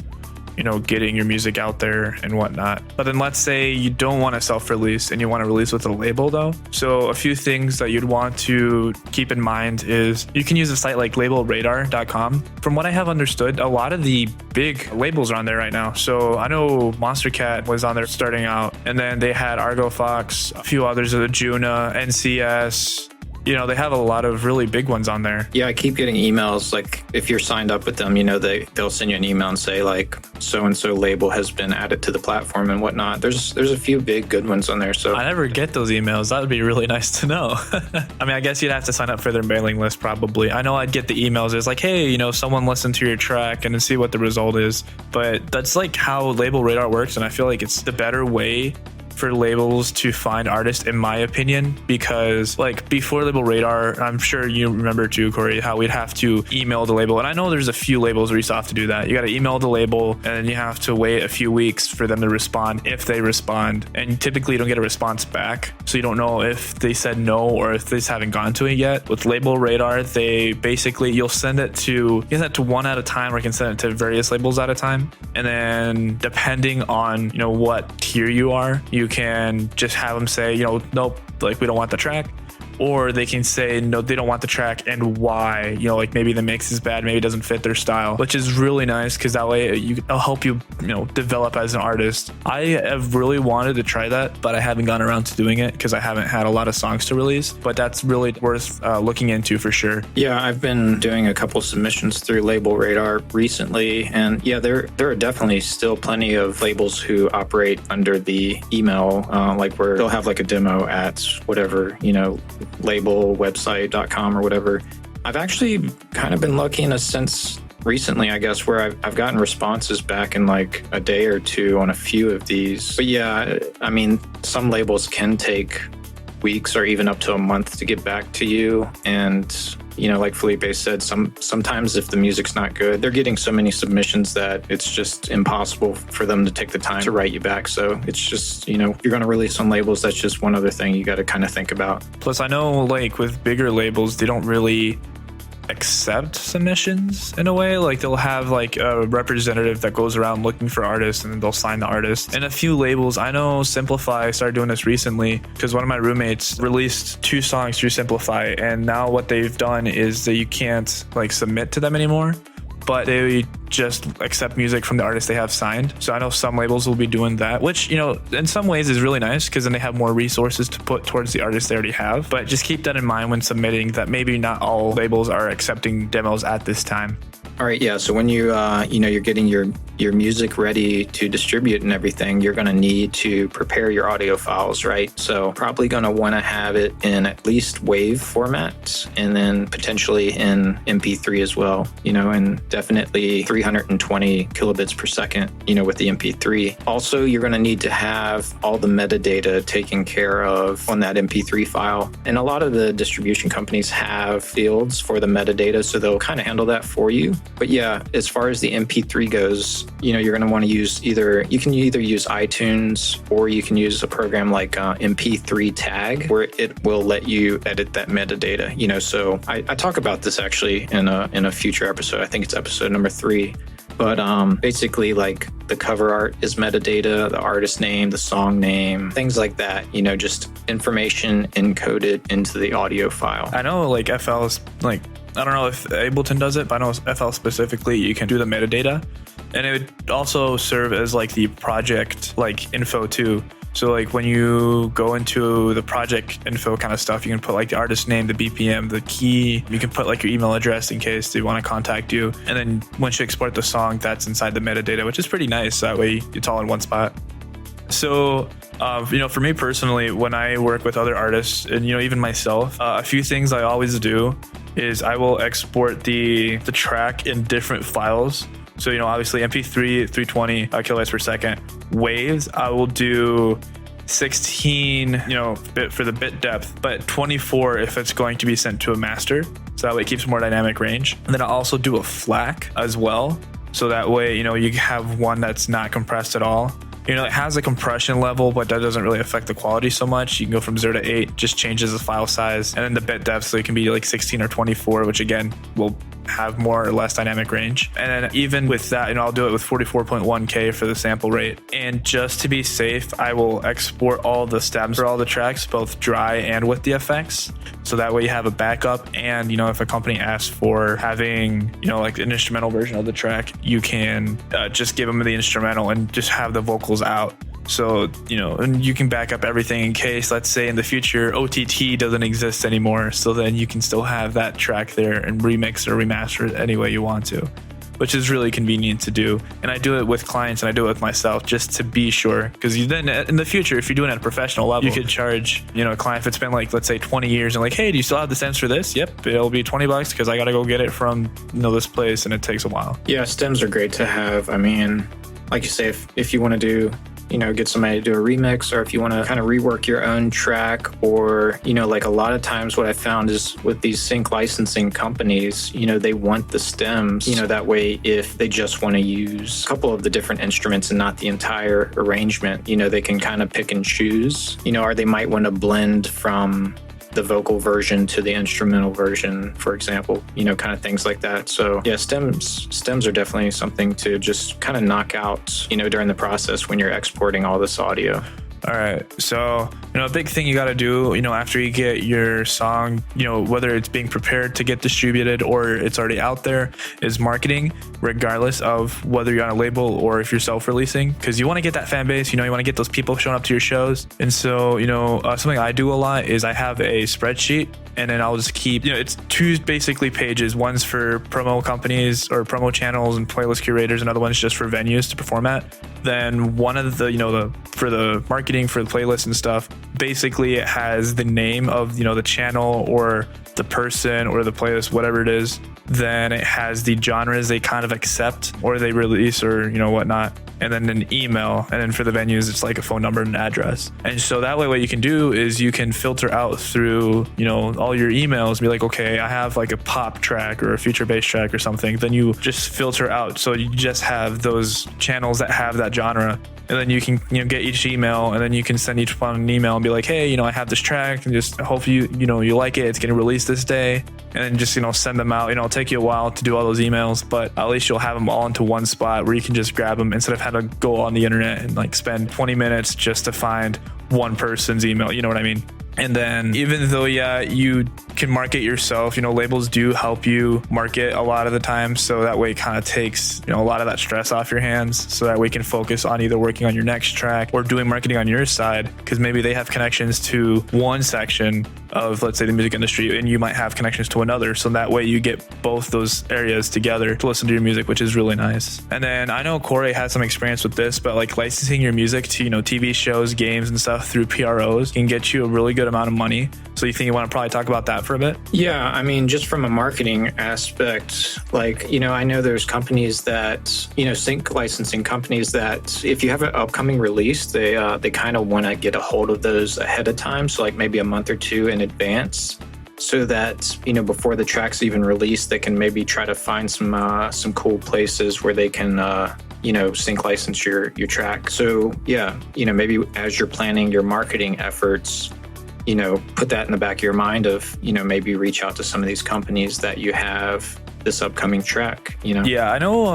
getting your music out there and whatnot. But then let's say you don't want to self-release and you want to release with a label though. So a few things that you'd want to keep in mind is you can use a site like labelradar.com. From what I have understood, a lot of the big labels are on there right now. So I know Monster Cat was on there starting out, and then they had Argo Fox, a few others, Juna, NCS. They have a lot of really big ones on there. Yeah, I keep getting emails, like if you're signed up with them, they'll send you an email and say like so-and-so label has been added to the platform and whatnot. There's a few big good ones on there. So I never get those emails. That would be really nice to know. I mean, I guess you'd have to sign up for their mailing list probably. I know I'd get the emails. It's like, hey, someone listened to your track and see what the result is. But that's like how Label Radar works. And I feel like it's the better way for labels to find artists, in my opinion, because like before Label Radar, I'm sure you remember too, Corey, how we'd have to email the label. And I know there's a few labels where you still have to do that. You got to email the label and then you have to wait a few weeks for them to respond, if they respond. And typically you don't get a response back. So you don't know if they said no or if they just haven't gone to it yet. With Label Radar, you'll send it to one at a time, or you can send it to various labels at a time. And then depending on, what tier you are, you can just have them say, nope, like we don't want the track. Or they can say, no, they don't want the track and why, like maybe the mix is bad, maybe it doesn't fit their style, which is really nice because that way it'll help you, develop as an artist. I have really wanted to try that, but I haven't gone around to doing it because I haven't had a lot of songs to release, but that's really worth looking into for sure. Yeah, I've been doing a couple submissions through Label Radar recently, and yeah, there are definitely still plenty of labels who operate under the email, like where they'll have like a demo at whatever, labelwebsite.com or whatever. I've actually kind of been lucky in a sense recently, I guess, where I've gotten responses back in like a day or two on a few of these. But yeah, I mean, some labels can take weeks or even up to a month to get back to you. And, you know, like Felipe said, sometimes if the music's not good, they're getting so many submissions that it's just impossible for them to take the time to write you back. So it's just, you know, you're going to release on labels. That's just one other thing you got to kind of think about. Plus, I know like with bigger labels, they don't really accept submissions in a way. Like they'll have like a representative that goes around looking for artists and then they'll sign the artist. And a few labels, I know Simplify started doing this recently because one of my roommates released 2 songs through Simplify, and now what they've done is that you can't like submit to them anymore, but they just accept music from the artists they have signed. So I know some labels will be doing that, which, you know, in some ways is really nice because then they have more resources to put towards the artists they already have. But just keep that in mind when submitting, that maybe not all labels are accepting demos at this time. All right, yeah. So when you you're getting your music ready to distribute and everything, you're going to need to prepare your audio files, right? So probably going to want to have it in at least WAV format, and then potentially in MP3 as well. You know, and definitely 320 kilobits per second. You know, with the MP3. Also, you're going to need to have all the metadata taken care of on that MP3 file, and a lot of the distribution companies have fields for the metadata, so they'll kind of handle that for you. But yeah, as far as the MP3 goes, you know, you're going to want to use you can either use iTunes or you can use a program like MP3 Tag, where it will let you edit that metadata. You know, so I talk about this actually in a future episode. I think it's episode number 3. But basically, like the cover art is metadata, the artist name, the song name, things like that. You know, just information encoded into the audio file. I know like FL is like, I don't know if Ableton does it, but I know FL specifically, you can do the metadata, and it would also serve as like the project like info too. So like when you go into the project info kind of stuff, you can put like the artist name, the BPM, the key. You can put like your email address in case they want to contact you. And then once you export the song, that's inside the metadata, which is pretty nice. That way it's all in one spot. So, you know, for me personally, when I work with other artists and, you know, even myself, a few things I always do is I will export the track in different files. So, you know, obviously MP3, 320 kilobytes per second. Waves, I will do 16, you know, bit for the bit depth, but 24 if it's going to be sent to a master. So that way it keeps more dynamic range. And then I'll also do a FLAC as well. So that way, you know, you have one that's not compressed at all. You know, it has a compression level, but that doesn't really affect the quality so much. You can go from 0 to 8, just changes the file size. And then the bit depth, so it can be like 16 or 24, which again, will have more or less dynamic range. And then even with that, you know, I'll do it with 44.1K for the sample rate. And just to be safe, I will export all the stems for all the tracks, both dry and with the effects. So that way you have a backup. And, you know, if a company asks for having, you know, like an instrumental version of the track, you can just give them the instrumental and just have the vocals out. So, you know, and you can back up everything in case, let's say in the future, OTT doesn't exist anymore. So then you can still have that track there and remix or remaster it any way you want to, which is really convenient to do. And I do it with clients and I do it with myself just to be sure. Because then in the future, if you're doing it at a professional level, you could charge, you know, a client if it's been like, let's say 20 years and like, hey, do you still have the stems for this? Yep, it'll be $20 because I got to go get it from, you know, this place and it takes a while. Yeah, stems are great to have. I mean, like you say, if you want to do, you know, get somebody to do a remix, or if you want to kind of rework your own track, or, you know, like a lot of times what I found is with these sync licensing companies, you know, they want the stems, you know, that way if they just want to use a couple of the different instruments and not the entire arrangement, you know, they can kind of pick and choose, you know, or they might want to blend from the vocal version to the instrumental version, for example, you know, kind of things like that. So yeah, stems are definitely something to just kind of knock out, you know, during the process when you're exporting all this audio. All right. So, you know, a big thing you got to do, you know, after you get your song, you know, whether it's being prepared to get distributed or it's already out there, is marketing, regardless of whether you're on a label or if you're self-releasing, because you want to get that fan base, you know, you want to get those people showing up to your shows. And so, you know, something I do a lot is I have a spreadsheet, and then I'll just keep, you know, it's 2 basically pages. One's for promo companies or promo channels and playlist curators, and other one's just for venues to perform at. Then one of the, you know, for the marketing for the playlist and stuff, basically it has the name of, you know, the channel or the person or the playlist, whatever it is. Then it has the genres they kind of accept or they release or, whatnot. And then an email. And then for the venues, it's like a phone number and an address. And so that way, what you can do is you can filter out through, all your emails, be like, okay, I have like a pop track or a future bass track or something. Then you just filter out. So you just have those channels that have that genre. And then you can, get each email, and then you can send each one an email and be like, hey, I have this track, and just hope you like it. It's getting released this day. And then just, send them out. It'll take you a while to do all those emails, but at least you'll have them all into one spot where you can just grab them instead of having to go on the internet and like spend 20 minutes just to find one person's email. You know what I mean? And then even though, you can market yourself, labels do help you market a lot of the time. So that way it kind of takes, a lot of that stress off your hands. So that way you can focus on either working on your next track or doing marketing on your side. Because maybe they have connections to one section of, let's say, the music industry, and you might have connections to another. So that way you get both those areas together to listen to your music, which is really nice. And then I know Corey has some experience with this, but like licensing your music to, TV shows, games and stuff through PROs can get you a really good amount of money. So you think you want to probably talk about that for a bit? Yeah, I mean, just from a marketing aspect, like, I know there's companies that, sync licensing companies that if you have an upcoming release, they kind of want to get a hold of those ahead of time. So like maybe a month or two in advance, so that, before the track's even released, they can maybe try to find some cool places where they can, sync license your track. So yeah, maybe as you're planning your marketing efforts, put that in the back of your mind of, maybe reach out to some of these companies that you have this upcoming track, Yeah, I know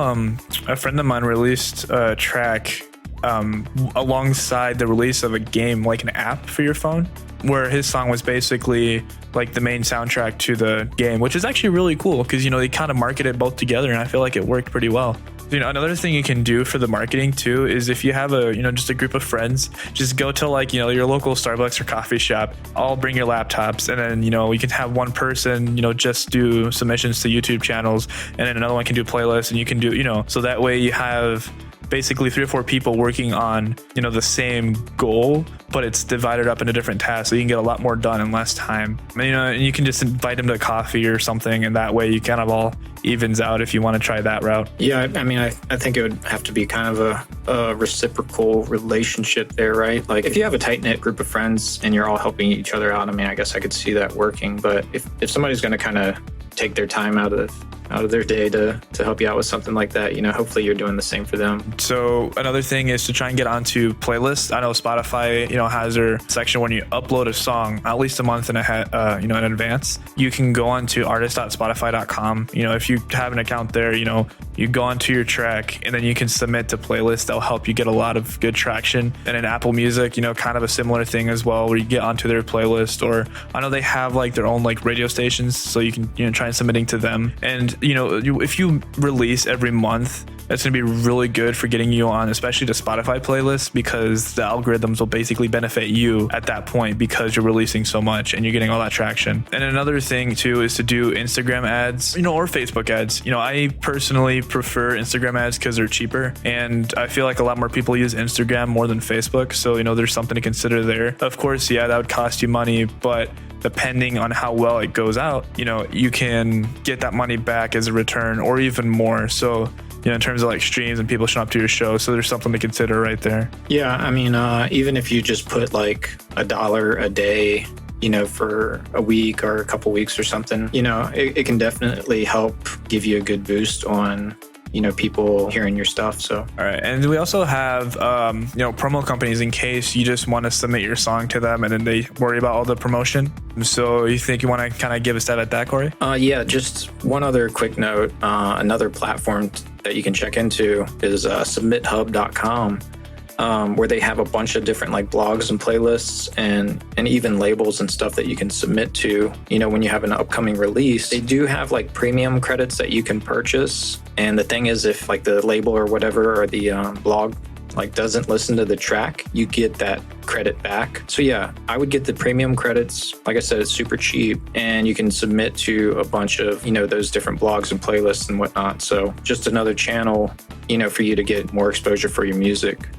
a friend of mine released a track alongside the release of a game, like an app for your phone, where his song was basically like the main soundtrack to the game, which is actually really cool because, they kind of marketed both together, and I feel like it worked pretty well. Another thing you can do for the marketing too is if you have just a group of friends, just go to like, your local Starbucks or coffee shop, all bring your laptops, and then, you can have one person, just do submissions to YouTube channels, and then another one can do playlists, and you can do, so that way you have basically 3 or 4 people working on, the same goal, but it's divided up into different tasks. So you can get a lot more done in less time. And you can just invite them to coffee or something. And that way you kind of all evens out if you want to try that route. Yeah. I mean, I think it would have to be kind of a reciprocal relationship there, right? Like if you have a tight knit group of friends and you're all helping each other out, I mean, I guess I could see that working. But if somebody's going to kind of take their time out of their day to help you out with something like that, hopefully you're doing the same for them. So another thing is to try and get onto playlists. I know Spotify, has their section when you upload a song at least a month in in advance. You can go onto artist.spotify.com. If you have an account there, you go onto your track and then you can submit to playlists. That'll help you get a lot of good traction. And in Apple Music, kind of a similar thing as well, where you get onto their playlist, or I know they have like their own like radio stations, so you can try and submitting to them. And if you release every month, that's going to be really good for getting you on, especially the Spotify playlist, because the algorithms will basically benefit you at that point because you're releasing so much and you're getting all that traction. And another thing too is to do Instagram ads, or Facebook ads. I personally prefer Instagram ads because they're cheaper, and I feel like a lot more people use Instagram more than Facebook. So, there's something to consider there. Of course, yeah, that would cost you money, but depending on how well it goes out, you can get that money back as a return or even more. So, in terms of like streams and people showing up to your show. So there's something to consider right there. Yeah. I mean, even if you just put like $1 a day, for a week or a couple weeks or something, it can definitely help give you a good boost on, people hearing your stuff. So, all right. And we also have, promo companies in case you just want to submit your song to them and then they worry about all the promotion. So you think you want to kind of give a stab at that, Corey? Yeah, just one other quick note. Another platform that you can check into is submithub.com. Where they have a bunch of different like blogs and playlists and even labels and stuff that you can submit to, when you have an upcoming release. They do have like premium credits that you can purchase. And the thing is, if like the label or whatever, or the blog like doesn't listen to the track, you get that credit back. So yeah, I would get the premium credits. Like I said, it's super cheap, and you can submit to a bunch of, those different blogs and playlists and whatnot. So just another channel, for you to get more exposure for your music.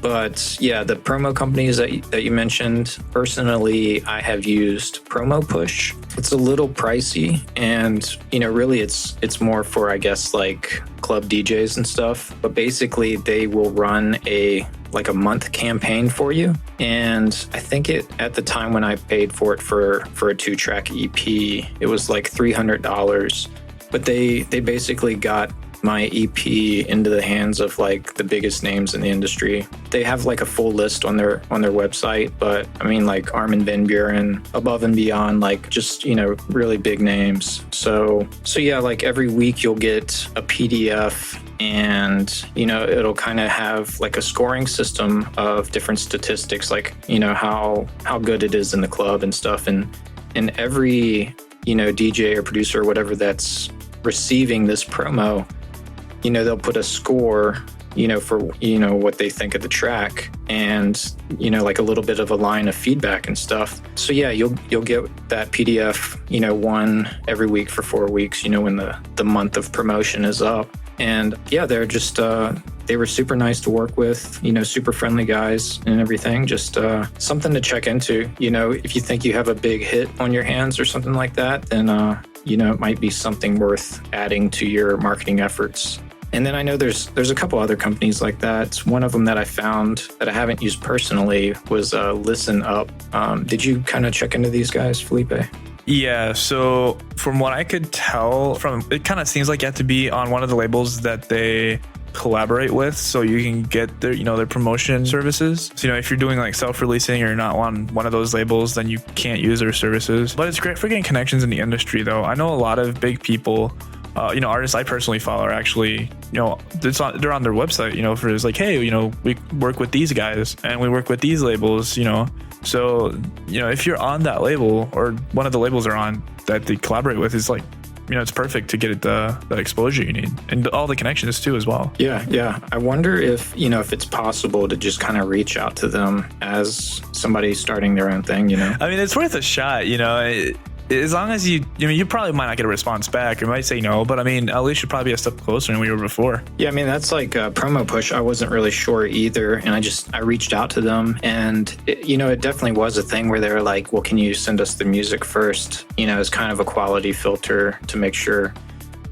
But yeah, the promo companies that you mentioned, personally, I have used Promo Push. It's a little pricey, and really it's more for, I guess, like club DJs and stuff. But basically they will run a month campaign for you. And I think at the time when I paid for it for a 2-track EP, it was like $300. But they basically got my EP into the hands of like the biggest names in the industry. They have like a full list on their website, but I mean like Armin van Buuren, Above and Beyond, like just, really big names. So yeah, like every week you'll get a PDF, and it'll kind of have like a scoring system of different statistics, like how good it is in the club and stuff. And every DJ or producer or whatever that's receiving this promo, they'll put a score, for, what they think of the track, and, like a little bit of a line of feedback and stuff. So yeah, you'll get that PDF, one every week for 4 weeks, when the month of promotion is up. And yeah, they're just, they were super nice to work with, super friendly guys and everything. Just something to check into. If you think you have a big hit on your hands or something like that, then, it might be something worth adding to your marketing efforts. And then I know there's a couple other companies like that. One of them that I found that I haven't used personally was Listen Up. Did you kind of check into these guys, Felipe? Yeah, so from what I could tell, it kind of seems like you have to be on one of the labels that they collaborate with, so you can get their promotion services. So if you're doing like self-releasing or you're not on one of those labels, then you can't use their services. But it's great for getting connections in the industry, though. I know a lot of big people, artists I personally follow are actually, they're on their website, for it's like, hey, we work with these guys and we work with these labels, So, if you're on that label or one of the labels are on that they collaborate with, is like, it's perfect to get that exposure you need, and all the connections too as well. Yeah. I wonder if, if it's possible to just kind of reach out to them as somebody starting their own thing, I mean, it's worth a shot, as long as you probably might not get a response back. You might say no, but I mean, at least you'd probably be a step closer than we were before. Yeah, I mean, that's like a promo push. I wasn't really sure either. And I reached out to them, and it definitely was a thing where they were like, well, can you send us the music first? As kind of a quality filter to make sure,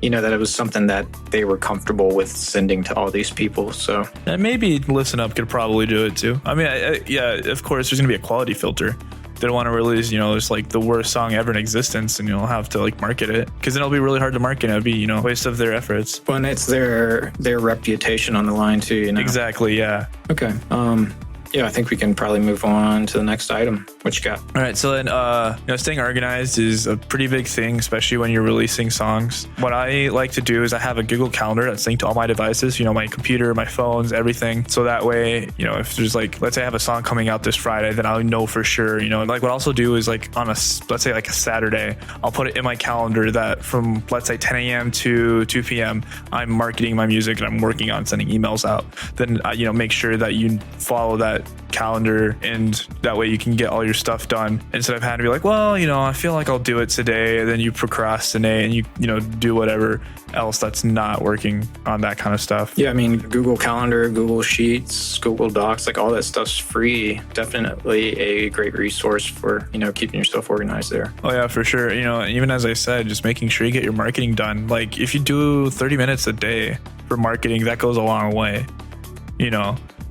that it was something that they were comfortable with sending to all these people. So and maybe Listen Up could probably do it too. I mean, yeah, of course, there's going to be a quality filter. They don't want to release, it's like the worst song ever in existence, and you'll have to like market it, because then it'll be really hard to market. It'll be, a waste of their efforts. Well, and it's their reputation on the line too, Exactly, yeah. Okay. Yeah, I think we can probably move on to the next item. What you got? All right, so then, staying organized is a pretty big thing, especially when you're releasing songs. What I like to do is I have a Google Calendar that's linked to all my devices, my computer, my phones, everything. So that way, if there's like, let's say I have a song coming out this Friday, then I'll know for sure, like what I also do is like on let's say like a Saturday, I'll put it in my calendar that from, let's say 10 a.m. to 2 p.m., I'm marketing my music and I'm working on sending emails out. Then, make sure that you follow that calendar, and that way you can get all your stuff done instead of having to be like, well, I feel like I'll do it today, and then you procrastinate and you do whatever else that's not working on that kind of stuff. Yeah, I mean, Google Calendar, Google Sheets, Google Docs, like all that stuff's free. Definitely a great resource for keeping yourself organized there. Oh yeah, for sure. Even as I said, just making sure you get your marketing done. Like if you do 30 minutes a day for marketing, that goes a long way.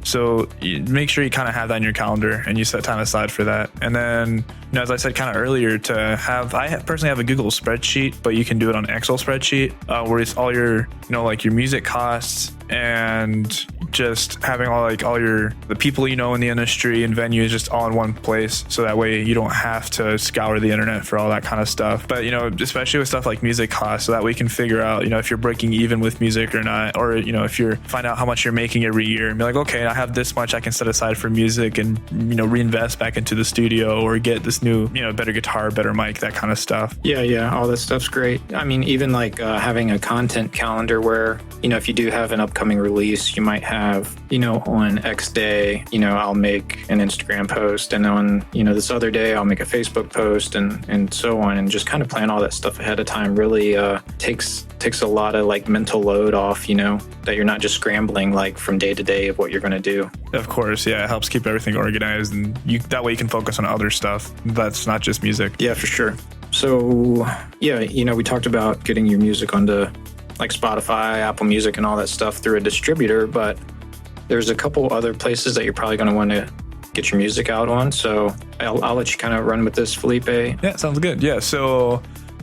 So you make sure you kind of have that in your calendar and you set time aside for that. And then, as I said kind of earlier, I personally have a Google spreadsheet, but you can do it on Excel spreadsheet, where it's all your, like your music costs, and just having all the people in the industry and venues just all in one place, so that way you don't have to scour the internet for all that kind of stuff. But especially with stuff like music costs, so that we can figure out if you're breaking even with music or not, or if you're find out how much you're making every year and be like, okay, I have this much I can set aside for music, and reinvest back into the studio, or get this new better guitar, better mic, that kind of stuff. Yeah, all that stuff's great. I mean, even like having a content calendar where if you do have an upcoming release, you might have on X day, I'll make an Instagram post, and on this other day I'll make a Facebook post, and so on, and just kind of plan all that stuff ahead of time really takes a lot of like mental load off, that you're not just scrambling like from day to day of what you're going to do. Of course, yeah, it helps keep everything organized, and that way you can focus on other stuff that's not just music. Yeah, for sure. So yeah, we talked about getting your music onto like Spotify, Apple Music, and all that stuff through a distributor, but there's a couple other places that you're probably going to want to get your music out on. So I'll let you kind of run with this, Felipe. Yeah, sounds good. Yeah, so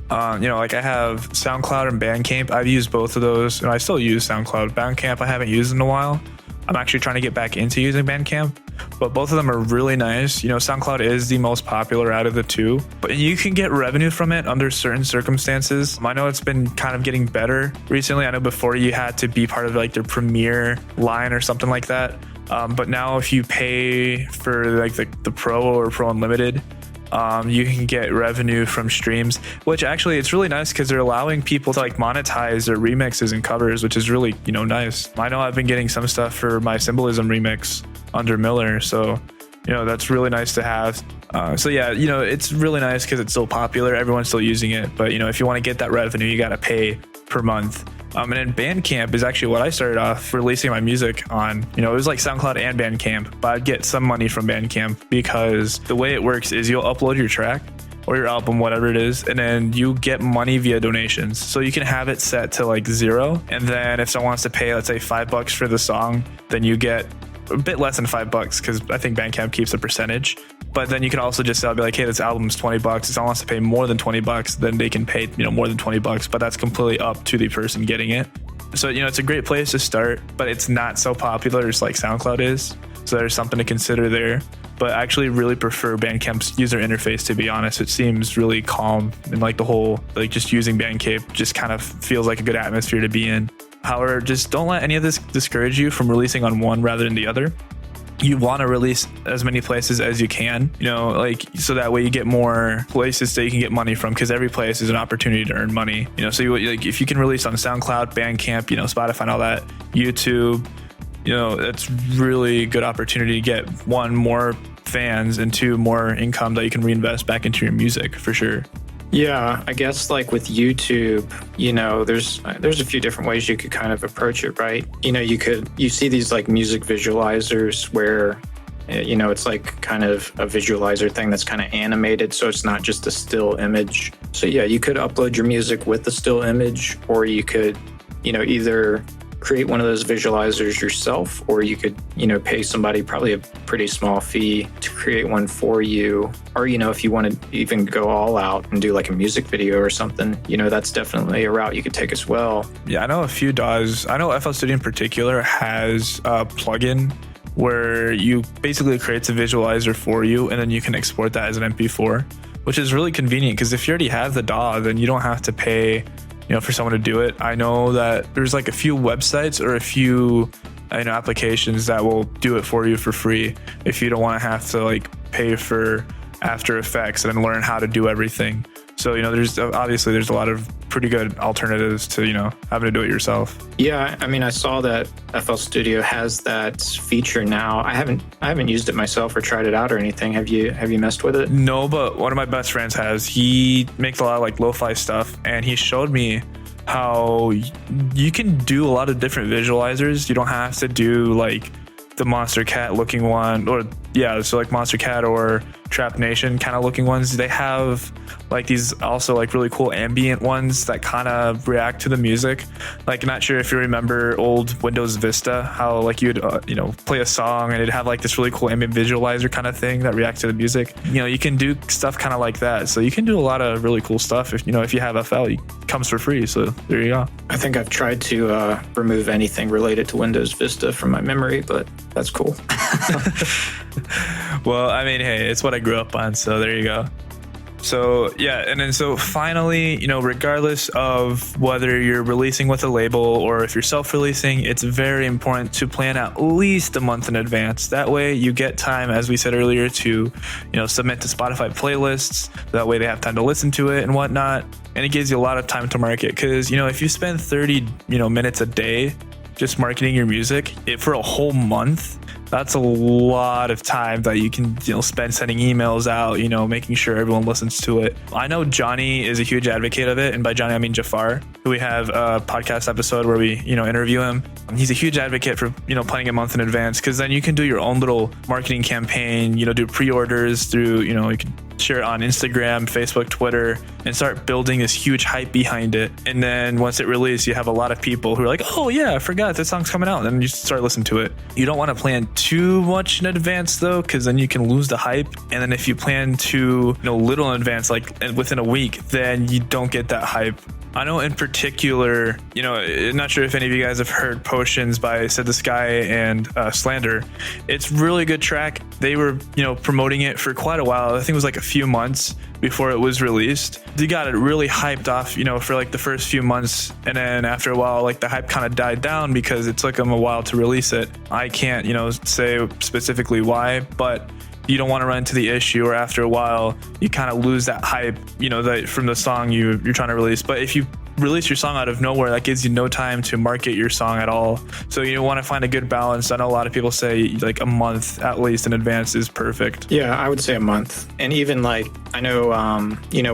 like I have SoundCloud and Bandcamp. I've used both of those, and I still use SoundCloud. Bandcamp I haven't used in a while. I'm actually trying to get back into using Bandcamp, but both of them are really nice. SoundCloud is the most popular out of the two, but you can get revenue from it under certain circumstances. I know it's been kind of getting better recently. I know before you had to be part of like their premier line or something like that. But now if you pay for like the Pro or Pro Unlimited, you can get revenue from streams, which actually it's really nice because they're allowing people to like monetize their remixes and covers, which is really, nice. I know I've been getting some stuff for my Symbolism remix under Miller. So, that's really nice to have. So yeah, it's really nice because it's so popular. Everyone's still using it. But, if you want to get that revenue, you got to pay per month. And then Bandcamp is actually what I started off releasing my music on. It was like SoundCloud and Bandcamp, but I'd get some money from Bandcamp because the way it works is you'll upload your track or your album, whatever it is, and then you get money via donations. So you can have it set to like 0. And then if someone wants to pay, let's say $5 for the song, then you get a bit less than $5 because I think Bandcamp keeps a percentage. But then you can also just be like, hey, this album's $20. If someone wants to pay more than $20, then they can pay, more than $20, but that's completely up to the person getting it. So, it's a great place to start, but it's not so popular as like SoundCloud is. So there's something to consider there. But I actually really prefer Bandcamp's user interface, to be honest. It seems really calm, and like the whole, like just using Bandcamp just kind of feels like a good atmosphere to be in. However, just don't let any of this discourage you from releasing on one rather than the other. You want to release as many places as you can, so that way you get more places that you can get money from, because every place is an opportunity to earn money. So if you can release on SoundCloud, Bandcamp, Spotify and all that, YouTube, that's really good opportunity to get 1, more fans, and 2, more income that you can reinvest back into your music for sure. Yeah, I guess like with YouTube, there's a few different ways you could kind of approach it, right? You see these like music visualizers where, it's like kind of a visualizer thing that's kind of animated. So it's not just a still image. So yeah, you could upload your music with the still image, or you could, either create one of those visualizers yourself, or you could, pay somebody probably a pretty small fee to create one for you. Or, if you want to even go all out and do like a music video or something, that's definitely a route you could take as well. Yeah, I know a few DAWs. I know FL Studio in particular has a plugin where you basically creates a visualizer for you, and then you can export that as an MP4, which is really convenient because if you already have the DAW, then you don't have to pay for someone to do it. I know that there's like a few websites or a few applications that will do it for you for free if you don't want to have to like pay for After Effects and learn how to do everything. So, there's a lot of pretty good alternatives to, having to do it yourself. Yeah, I saw that FL Studio has that feature now. I haven't used it myself or tried it out or anything. Have you messed with it? No, but one of my best friends has. He makes a lot of like lo-fi stuff, and he showed me how you can do a lot of different visualizers. You don't have to do like the Monster Cat looking one, or so like Monster Cat or Trap Nation kind of looking ones. They have like these also like really cool ambient ones that kind of react to the music. Like, not sure if you remember old Windows Vista, how like you'd play a song and it'd have like this really cool ambient visualizer kind of thing that reacts to the music. You can do stuff kind of like that. So you can do a lot of really cool stuff if you have FL. It comes for free. So there you go. I think I've tried to remove anything related to Windows Vista from my memory, but that's cool. Well, hey, it's what I grew up on, so there you go. So yeah, and then so finally, regardless of whether you're releasing with a label or if you're self-releasing, it's very important to plan at least a month in advance. That way you get time, as we said earlier, to submit to Spotify playlists. That way they have time to listen to it and whatnot, and it gives you a lot of time to market. Because if you spend 30 minutes a day just marketing your music for a whole month, That's a lot of time that you can spend sending emails out, making sure everyone listens to it. I know Johnny is a huge advocate of it, and by Johnny I mean Jafar, who we have a podcast episode where we interview him. He's a huge advocate for planning a month in advance, because then you can do your own little marketing campaign, do pre-orders through, you can share it on Instagram, Facebook, Twitter, and start building this huge hype behind it. And then once it releases, you have a lot of people who are like, oh yeah, I forgot this song's coming out. And then you start listening to it. You don't want to plan too much in advance though, because then you can lose the hype. And then if you plan too little in advance, like within a week, then you don't get that hype. I know in particular, not sure if any of you guys have heard Potions by Said the Sky and Slander. It's a really good track. They were, promoting it for quite a while. I think it was like a few months before it was released. They got it really hyped off, for like the first few months. And then after a while, like the hype kind of died down because it took them a while to release it. I can't, say specifically why, but you don't want to run into the issue where after a while you kind of lose that hype, that from the song you're trying to release. But if you release your song out of nowhere, that gives you no time to market your song at all. So you want to find a good balance. I know a lot of people say like a month at least in advance is perfect. Yeah, I would say a month. And even like, I know,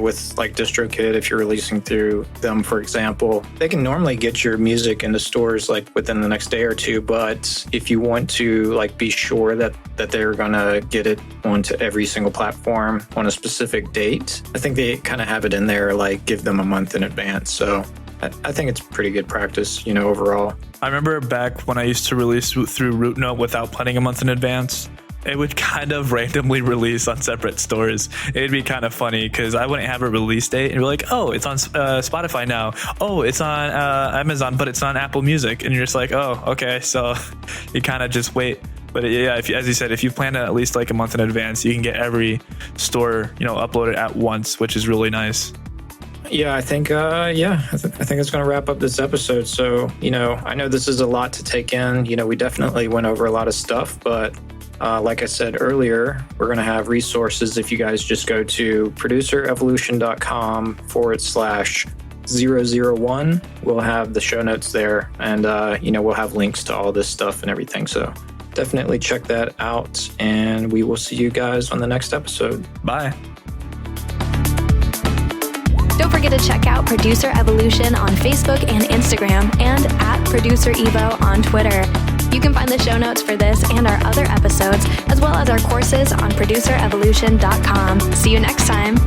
with like DistroKid, if you're releasing through them, for example, they can normally get your music into stores like within the next day or two. But if you want to like be sure that they're going to get it onto every single platform on a specific date, I think they kind of have it in there, like give them a month in advance. So I think it's pretty good practice, overall. I remember back when I used to release through RootNote without planning a month in advance, it would kind of randomly release on separate stores. It'd be kind of funny because I wouldn't have a release date and be like, oh, it's on Spotify now. Oh, it's on Amazon, but it's on Apple Music. And you're just like, oh, okay. So you kind of just wait. But yeah, as you said, if you plan it at least like a month in advance, you can get every store, uploaded at once, which is really nice. Yeah, I think, I think it's going to wrap up this episode. So, I know this is a lot to take in. We definitely went over a lot of stuff, but like I said earlier, we're going to have resources if you guys just go to producerevolution.com/001. We'll have the show notes there, and, we'll have links to all this stuff and everything. So definitely check that out, and we will see you guys on the next episode. Bye. Don't forget to check out Producer Evolution on Facebook and Instagram, and at Producer Evo on Twitter. You can find the show notes for this and our other episodes, as well as our courses on producerevolution.com. See you next time.